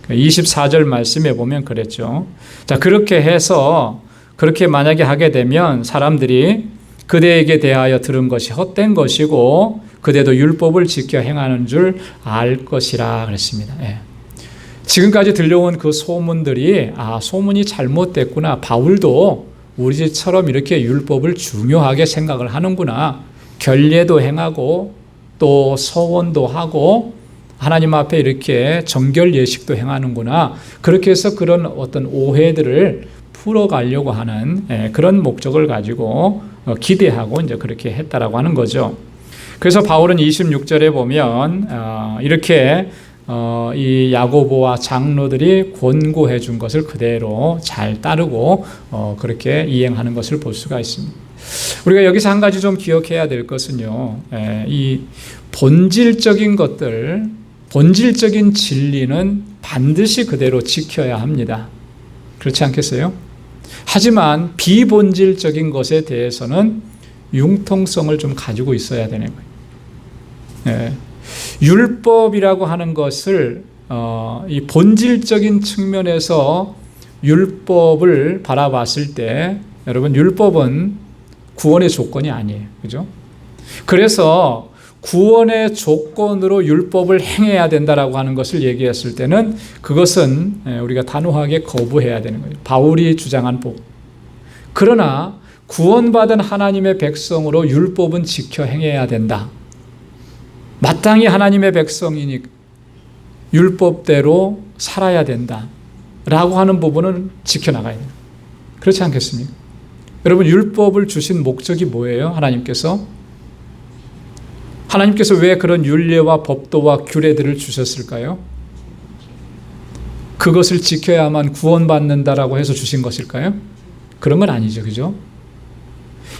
24절 말씀에 보면 그랬죠. 자, 그렇게 해서 그렇게 만약에 하게 되면 사람들이 그대에게 대하여 들은 것이 헛된 것이고 그대도 율법을 지켜 행하는 줄 알 것이라 그랬습니다. 지금까지 들려온 그 소문들이 소문이 잘못됐구나. 바울도 우리 집처럼 이렇게 율법을 중요하게 생각을 하는구나. 결례도 행하고 또 서원도 하고 하나님 앞에 이렇게 정결 예식도 행하는구나. 그렇게 해서 그런 어떤 오해들을 풀어가려고 하는 그런 목적을 가지고 기대하고 이제 그렇게 했다라고 하는 거죠. 그래서 바울은 26절에 보면 이렇게 이 야고보와 장로들이 권고해 준 것을 그대로 잘 따르고 그렇게 이행하는 것을 볼 수가 있습니다. 우리가 여기서 한 가지 좀 기억해야 될 것은요, 이 본질적인 것들, 본질적인 진리는 반드시 그대로 지켜야 합니다. 그렇지 않겠어요? 하지만 비본질적인 것에 대해서는 융통성을 좀 가지고 있어야 되는 거예요. 율법이라고 하는 것을 이 본질적인 측면에서 율법을 바라봤을 때 여러분, 율법은 구원의 조건이 아니에요. 그죠? 그래서 구원의 조건으로 율법을 행해야 된다라고 하는 것을 얘기했을 때는 그것은 우리가 단호하게 거부해야 되는 거예요. 바울이 주장한 법. 그러나 구원받은 하나님의 백성으로 율법은 지켜 행해야 된다. 마땅히 하나님의 백성이니 율법대로 살아야 된다. 라고 하는 부분은 지켜나가야 돼요. 그렇지 않겠습니까? 여러분, 율법을 주신 목적이 뭐예요? 하나님께서 왜 그런 율례와 법도와 규례들을 주셨을까요? 그것을 지켜야만 구원받는다라고 해서 주신 것일까요? 그런 건 아니죠. 그죠?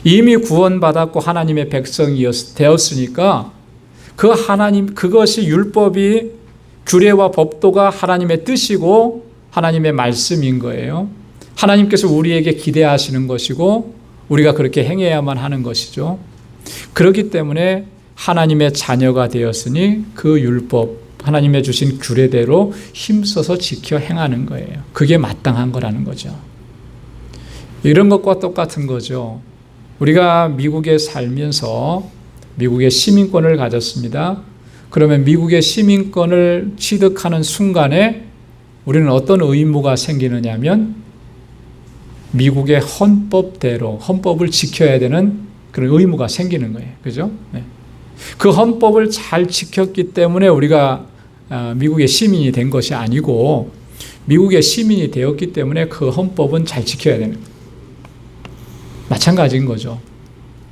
이미 구원받았고 하나님의 백성이 되었으니까 그것이 율법이 규례와 법도가 하나님의 뜻이고 하나님의 말씀인 거예요. 하나님께서 우리에게 기대하시는 것이고 우리가 그렇게 행해야만 하는 것이죠. 그렇기 때문에 하나님의 자녀가 되었으니 그 율법, 하나님의 주신 규례대로 힘써서 지켜 행하는 거예요. 그게 마땅한 거라는 거죠. 이런 것과 똑같은 거죠. 우리가 미국에 살면서 미국의 시민권을 가졌습니다. 그러면 미국의 시민권을 취득하는 순간에 우리는 어떤 의무가 생기느냐 하면 미국의 헌법대로 헌법을 지켜야 되는 그런 의무가 생기는 거예요. 그죠? 네. 그 헌법을 잘 지켰기 때문에 우리가 미국의 시민이 된 것이 아니고 미국의 시민이 되었기 때문에 그 헌법은 잘 지켜야 되는 거예요. 마찬가지인 거죠.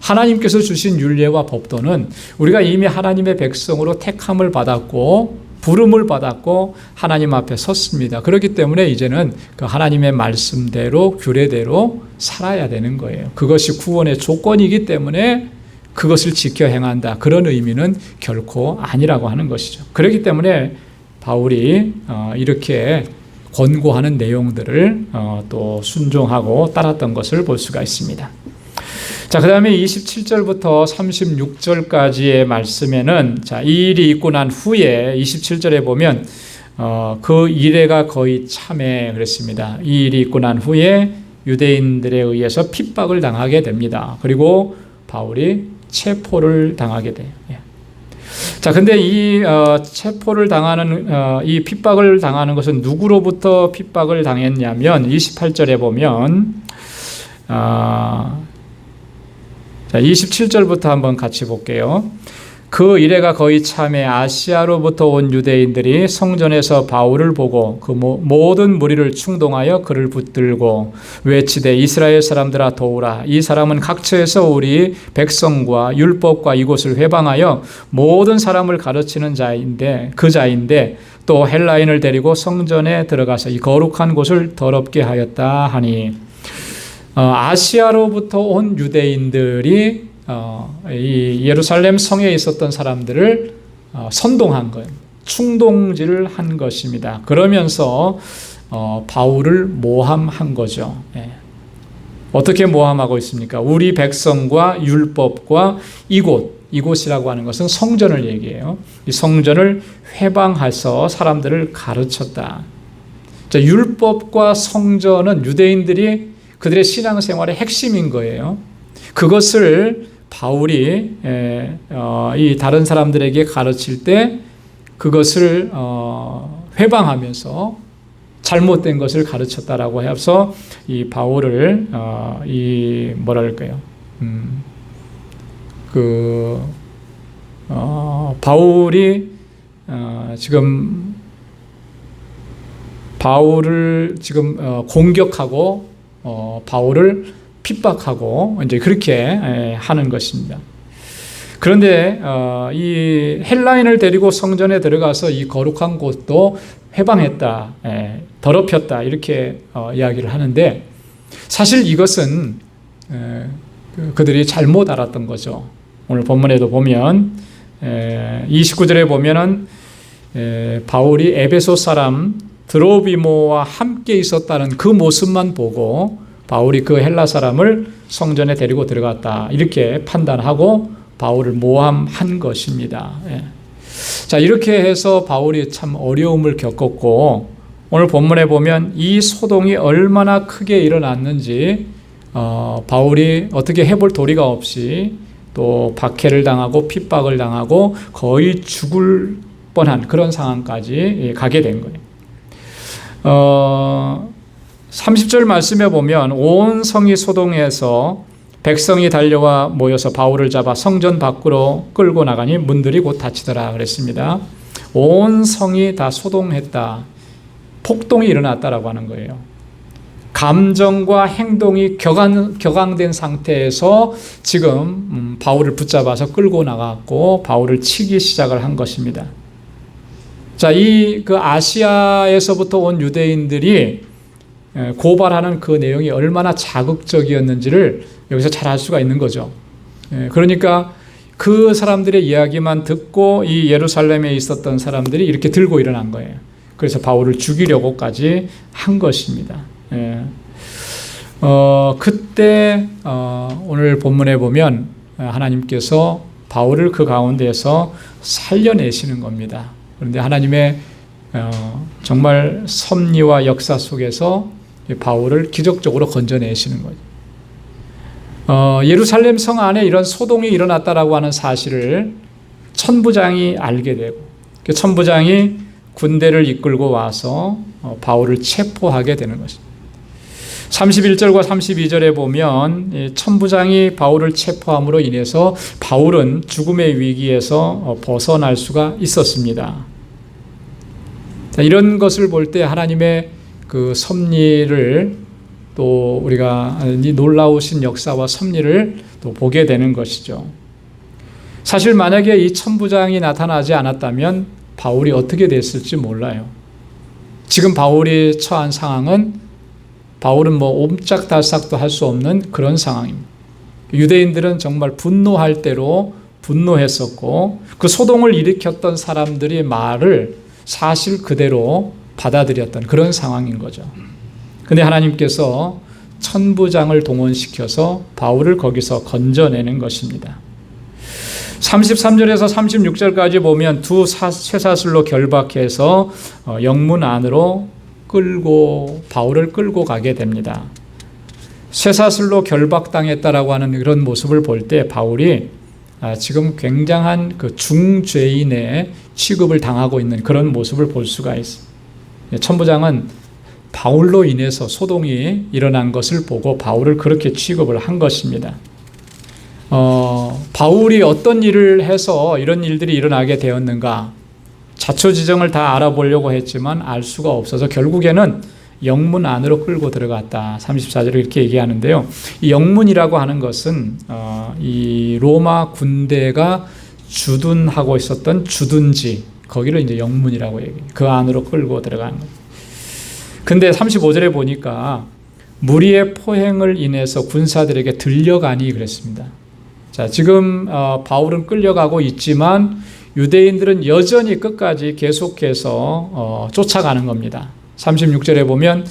하나님께서 주신 율례와 법도는 우리가 이미 하나님의 백성으로 택함을 받았고 부름을 받았고 하나님 앞에 섰습니다. 그렇기 때문에 이제는 그 하나님의 말씀대로 규례대로 살아야 되는 거예요. 그것이 구원의 조건이기 때문에 그것을 지켜 행한다. 그런 의미는 결코 아니라고 하는 것이죠. 그렇기 때문에 바울이 이렇게 권고하는 내용들을 또 순종하고 따랐던 것을 볼 수가 있습니다. 자, 그 다음에 27절부터 36절까지의 말씀에는 이 일이 있고 난 후에 27절에 보면 그 이래가 거의 참에 그랬습니다. 이 일이 있고 난 후에 유대인들에 의해서 핍박을 당하게 됩니다. 그리고 바울이 체포를 당하게 돼요. 자, 근데 이 체포를 당하는 이 핍박을 당하는 것은 누구로부터 핍박을 당했냐면 28절에 보면 자, 27절부터 한번 같이 볼게요. 그 이래가 거의 참에 아시아로부터 온 유대인들이 성전에서 바울을 보고 그 모든 무리를 충동하여 그를 붙들고 외치되 이스라엘 사람들아 도우라. 이 사람은 각처에서 우리 백성과 율법과 이곳을 회방하여 모든 사람을 가르치는 자인데 또 헬라인을 데리고 성전에 들어가서 이 거룩한 곳을 더럽게 하였다 하니 아시아로부터 온 유대인들이 이 예루살렘 성에 있었던 사람들을 선동한 거예요. 충동질을 한 것입니다. 그러면서 바울을 모함한 거죠. 어떻게 모함하고 있습니까? 우리 백성과 율법과 이곳이라고 하는 것은 성전을 얘기해요. 이 성전을 회방해서 사람들을 가르쳤다. 자, 율법과 성전은 유대인들이 그들의 신앙생활의 핵심인 거예요. 그것을 바울이 이 다른 사람들에게 가르칠 때 그것을 회방하면서 잘못된 것을 가르쳤다라고 해서 이 바울을 이 뭐랄까요? 바울이 지금 바울을 지금 공격하고 바울을 핍박하고 이제 그렇게 하는 것입니다. 그런데 이 헬라인을 데리고 성전에 들어가서 이 거룩한 곳도 회방했다, 더럽혔다 이렇게 이야기를 하는데 사실 이것은 그들이 잘못 알았던 거죠. 오늘 본문에도 보면 29절에 보면은 바울이 에베소 사람 드로비모와 함께 있었다는 그 모습만 보고 바울이 그 헬라 사람을 성전에 데리고 들어갔다 이렇게 판단하고 바울을 모함한 것입니다. 자, 이렇게 해서 바울이 참 어려움을 겪었고 오늘 본문에 보면 이 소동이 얼마나 크게 일어났는지 바울이 어떻게 해볼 도리가 없이 또 박해를 당하고 핍박을 당하고 거의 죽을 뻔한 그런 상황까지 가게 된 거예요. 30절 말씀에 보면 온 성이 소동해서 백성이 달려와 모여서 바울을 잡아 성전 밖으로 끌고 나가니 문들이 곧 닫히더라 그랬습니다. 온 성이 다 소동했다. 폭동이 일어났다라고 하는 거예요. 감정과 행동이 격앙된 상태에서 지금 바울을 붙잡아서 끌고 나갔고 바울을 치기 시작을 한 것입니다. 자, 그 아시아에서부터 온 유대인들이 고발하는 그 내용이 얼마나 자극적이었는지를 여기서 잘 알 수가 있는 거죠. 그러니까 그 사람들의 이야기만 듣고 이 예루살렘에 있었던 사람들이 이렇게 들고 일어난 거예요. 그래서 바울을 죽이려고까지 한 것입니다. 그때 오늘 본문에 보면 하나님께서 바울을 그 가운데에서 살려내시는 겁니다. 그런데 하나님의 정말 섭리와 역사 속에서 바울을 기적적으로 건져내시는 거죠. 예루살렘 성 안에 이런 소동이 일어났다라고 하는 사실을 천부장이 알게 되고 그 천부장이 군대를 이끌고 와서 바울을 체포하게 되는 것입니다. 31절과 32절에 보면 천부장이 바울을 체포함으로 인해서 바울은 죽음의 위기에서 벗어날 수가 있었습니다. 이런 것을 볼 때 하나님의 그 섭리를 또 우리가 이 놀라우신 역사와 섭리를 또 보게 되는 것이죠. 사실 만약에 이 천부장이 나타나지 않았다면 바울이 어떻게 됐을지 몰라요. 지금 바울이 처한 상황은 바울은 뭐 옴짝달싹도 할 수 없는 그런 상황입니다. 유대인들은 정말 분노할 대로 분노했었고 그 소동을 일으켰던 사람들의 말을 사실 그대로 받아들였던 그런 상황인 거죠. 근데 하나님께서 천부장을 동원시켜서 바울을 거기서 건져내는 것입니다. 33절에서 36절까지 보면 두 쇠사슬로 결박해서 영문 안으로 바울을 끌고 가게 됩니다. 쇠사슬로 결박당했다라고 하는 그런 모습을 볼 때 바울이 지금 굉장한 그 중죄인의 취급을 당하고 있는 그런 모습을 볼 수가 있습니다. 천부장은 바울로 인해서 소동이 일어난 것을 보고 바울을 그렇게 취급을 한 것입니다. 바울이 어떤 일을 해서 이런 일들이 일어나게 되었는가? 자초지정을 다 알아보려고 했지만 알 수가 없어서 결국에는 영문 안으로 끌고 들어갔다. 34절에 이렇게 얘기하는데요. 이 영문이라고 하는 것은 이 로마 군대가 주둔하고 있었던 주둔지, 거기를 이제 영문이라고 얘기해요. 그 안으로 끌고 들어가는 거예요. 근데 35절에 보니까 무리의 포행을 인해서 군사들에게 들려가니 그랬습니다. 자, 지금 바울은 끌려가고 있지만 유대인들은 여전히 끝까지 계속해서 쫓아가는 겁니다. 36절에 보면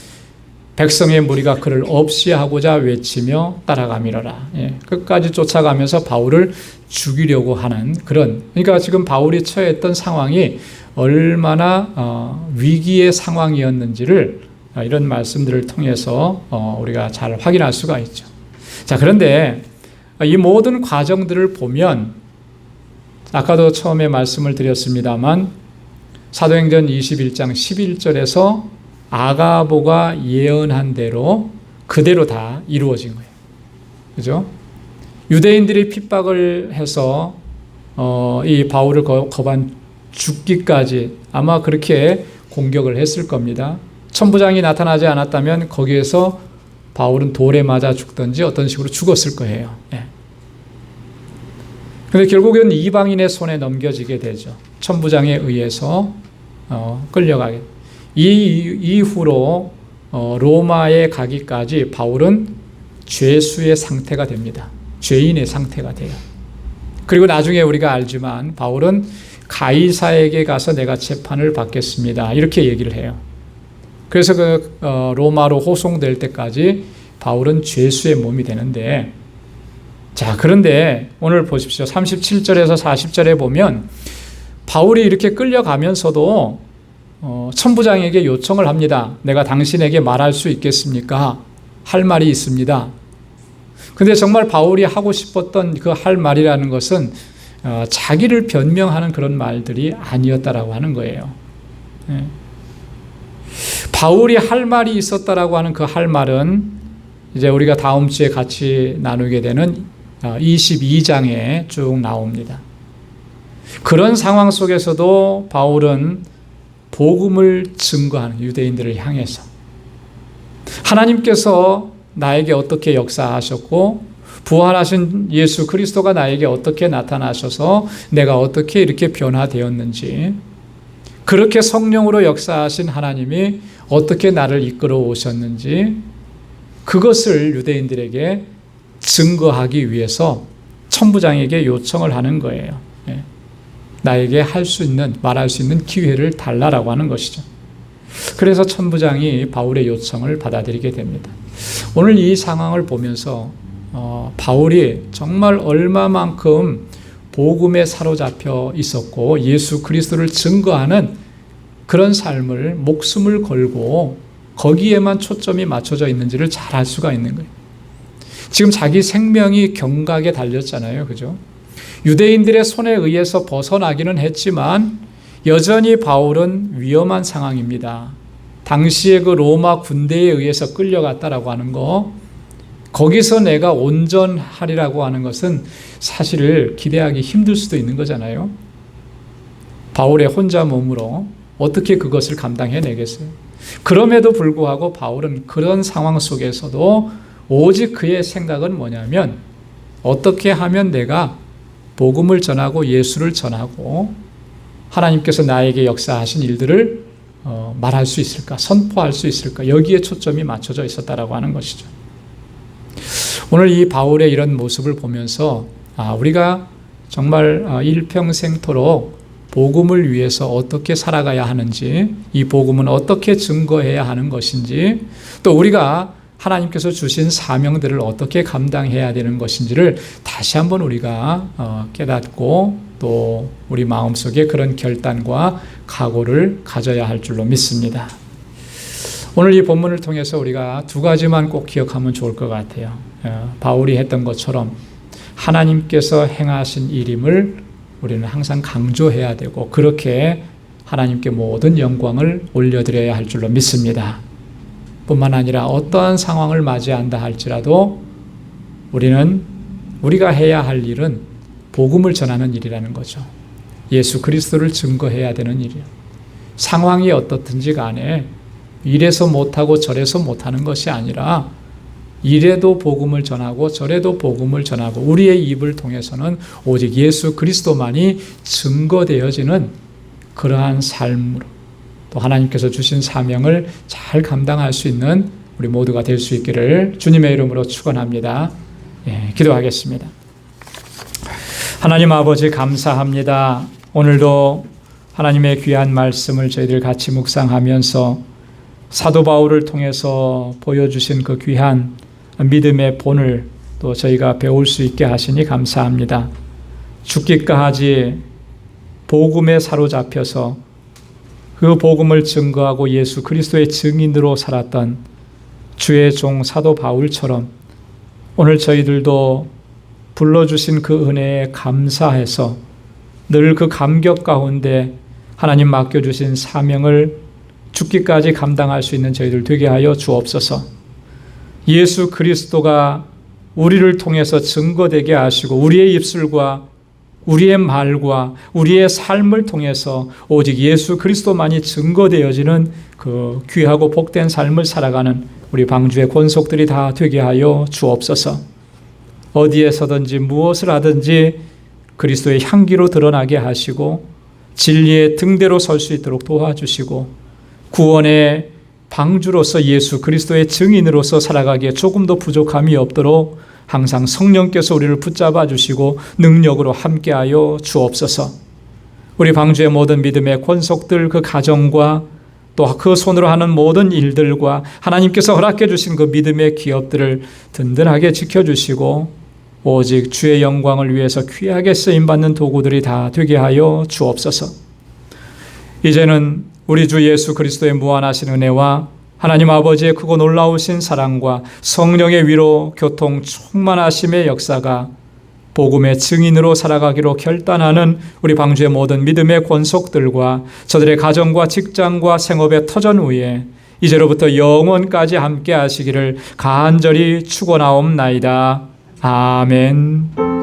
백성의 무리가 그를 없이 하고자 외치며 따라가미러라. 끝까지 쫓아가면서 바울을 죽이려고 하는 그런, 그러니까 지금 바울이 처했던 상황이 얼마나 위기의 상황이었는지를 이런 말씀들을 통해서 우리가 잘 확인할 수가 있죠. 자, 그런데 이 모든 과정들을 보면 아까도 처음에 말씀을 드렸습니다만 사도행전 21장 11절에서 아가보가 예언한 대로 그대로 다 이루어진 거예요. 그죠? 유대인들이 핍박을 해서 이 바울을 거반 죽기까지 아마 그렇게 공격을 했을 겁니다. 천부장이 나타나지 않았다면 거기에서 바울은 돌에 맞아 죽든지 어떤 식으로 죽었을 거예요. 그런데 결국은 이방인의 손에 넘겨지게 되죠. 천부장에 의해서 끌려가게. 이 이후로 로마에 가기까지 바울은 죄수의 상태가 됩니다. 죄인의 상태가 돼요. 그리고 나중에 우리가 알지만 바울은 가이사에게 가서 내가 재판을 받겠습니다. 이렇게 얘기를 해요. 그래서 그 로마로 호송될 때까지 바울은 죄수의 몸이 되는데, 자, 그런데 오늘 보십시오. 37절에서 40절에 보면 바울이 이렇게 끌려가면서도 천부장에게 요청을 합니다. 내가 당신에게 말할 수 있겠습니까? 할 말이 있습니다. 근데 정말 바울이 하고 싶었던 그 할 말이라는 것은 자기를 변명하는 그런 말들이 아니었다라고 하는 거예요. 바울이 할 말이 있었다라고 하는 그 할 말은 이제 우리가 다음 주에 같이 나누게 되는 22장에 쭉 나옵니다. 그런 상황 속에서도 바울은 복음을 증거하는, 유대인들을 향해서 하나님께서 나에게 어떻게 역사하셨고 부활하신 예수 그리스도가 나에게 어떻게 나타나셔서 내가 어떻게 이렇게 변화되었는지, 그렇게 성령으로 역사하신 하나님이 어떻게 나를 이끌어 오셨는지, 그것을 유대인들에게 증거하기 위해서 천부장에게 요청을 하는 거예요. 나에게 할 수 있는, 말할 수 있는 기회를 달라라고 하는 것이죠. 그래서 천부장이 바울의 요청을 받아들이게 됩니다. 오늘 이 상황을 보면서 바울이 정말 얼마만큼 복음에 사로잡혀 있었고 예수 그리스도를 증거하는 그런 삶을, 목숨을 걸고 거기에만 초점이 맞춰져 있는지를 잘 알 수가 있는 거예요. 지금 자기 생명이 경각에 달렸잖아요. 그죠? 유대인들의 손에 의해서 벗어나기는 했지만 여전히 바울은 위험한 상황입니다. 당시에 그 로마 군대에 의해서 끌려갔다라고 하는 거, 거기서 내가 온전하리라고 하는 것은 사실을 기대하기 힘들 수도 있는 거잖아요. 바울의 혼자 몸으로 어떻게 그것을 감당해내겠어요? 그럼에도 불구하고 바울은 그런 상황 속에서도 오직 그의 생각은 뭐냐면 어떻게 하면 내가 복음을 전하고 예수를 전하고 하나님께서 나에게 역사하신 일들을 말할 수 있을까, 선포할 수 있을까, 여기에 초점이 맞춰져 있었다라고 하는 것이죠. 오늘 이 바울의 이런 모습을 보면서 우리가 정말 일평생토록 복음을 위해서 어떻게 살아가야 하는지, 이 복음은 어떻게 증거해야 하는 것인지, 또 우리가 하나님께서 주신 사명들을 어떻게 감당해야 되는 것인지를 다시 한번 우리가 깨닫고 또 우리 마음속에 그런 결단과 각오를 가져야 할 줄로 믿습니다. 오늘 이 본문을 통해서 우리가 두 가지만 꼭 기억하면 좋을 것 같아요. 바울이 했던 것처럼 하나님께서 행하신 일임을 우리는 항상 강조해야 되고 그렇게 하나님께 모든 영광을 올려드려야 할 줄로 믿습니다. 뿐만 아니라 어떠한 상황을 맞이한다 할지라도 우리는 우리가 해야 할 일은 복음을 전하는 일이라는 거죠. 예수 그리스도를 증거해야 되는 일이에요. 상황이 어떻든지 간에 이래서 못하고 저래서 못하는 것이 아니라 이래도 복음을 전하고 저래도 복음을 전하고 우리의 입을 통해서는 오직 예수 그리스도만이 증거되어지는 그러한 삶으로 또 하나님께서 주신 사명을 잘 감당할 수 있는 우리 모두가 될 수 있기를 주님의 이름으로 축원합니다. 기도하겠습니다. 하나님 아버지 감사합니다. 오늘도 하나님의 귀한 말씀을 저희들 같이 묵상하면서 사도 바울을 통해서 보여주신 그 귀한 믿음의 본을 또 저희가 배울 수 있게 하시니 감사합니다. 죽기까지 복음에 사로잡혀서 그 복음을 증거하고 예수 그리스도의 증인으로 살았던 주의 종 사도 바울처럼 오늘 저희들도 불러주신 그 은혜에 감사해서 늘 그 감격 가운데 하나님 맡겨주신 사명을 죽기까지 감당할 수 있는 저희들 되게 하여 주옵소서. 예수 그리스도가 우리를 통해서 증거되게 하시고 우리의 입술과 우리의 말과 우리의 삶을 통해서 오직 예수 그리스도만이 증거되어지는 그 귀하고 복된 삶을 살아가는 우리 방주의 권속들이 다 되게 하여 주옵소서. 어디에서든지 무엇을 하든지 그리스도의 향기로 드러나게 하시고 진리의 등대로 설 수 있도록 도와주시고 구원의 방주로서 예수 그리스도의 증인으로서 살아가기에 조금도 부족함이 없도록 항상 성령께서 우리를 붙잡아 주시고 능력으로 함께하여 주옵소서. 우리 방주의 모든 믿음의 권속들 그 가정과 또 그 손으로 하는 모든 일들과 하나님께서 허락해 주신 그 믿음의 기업들을 든든하게 지켜주시고 오직 주의 영광을 위해서 귀하게 쓰임받는 도구들이 다 되게 하여 주옵소서. 이제는 우리 주 예수 그리스도의 무한하신 은혜와 하나님 아버지의 크고 놀라우신 사랑과 성령의 위로 교통 충만하심의 역사가 복음의 증인으로 살아가기로 결단하는 우리 방주의 모든 믿음의 권속들과 저들의 가정과 직장과 생업의 터전 위에 이제로부터 영원까지 함께 하시기를 간절히 축원하옵나이다. 아멘.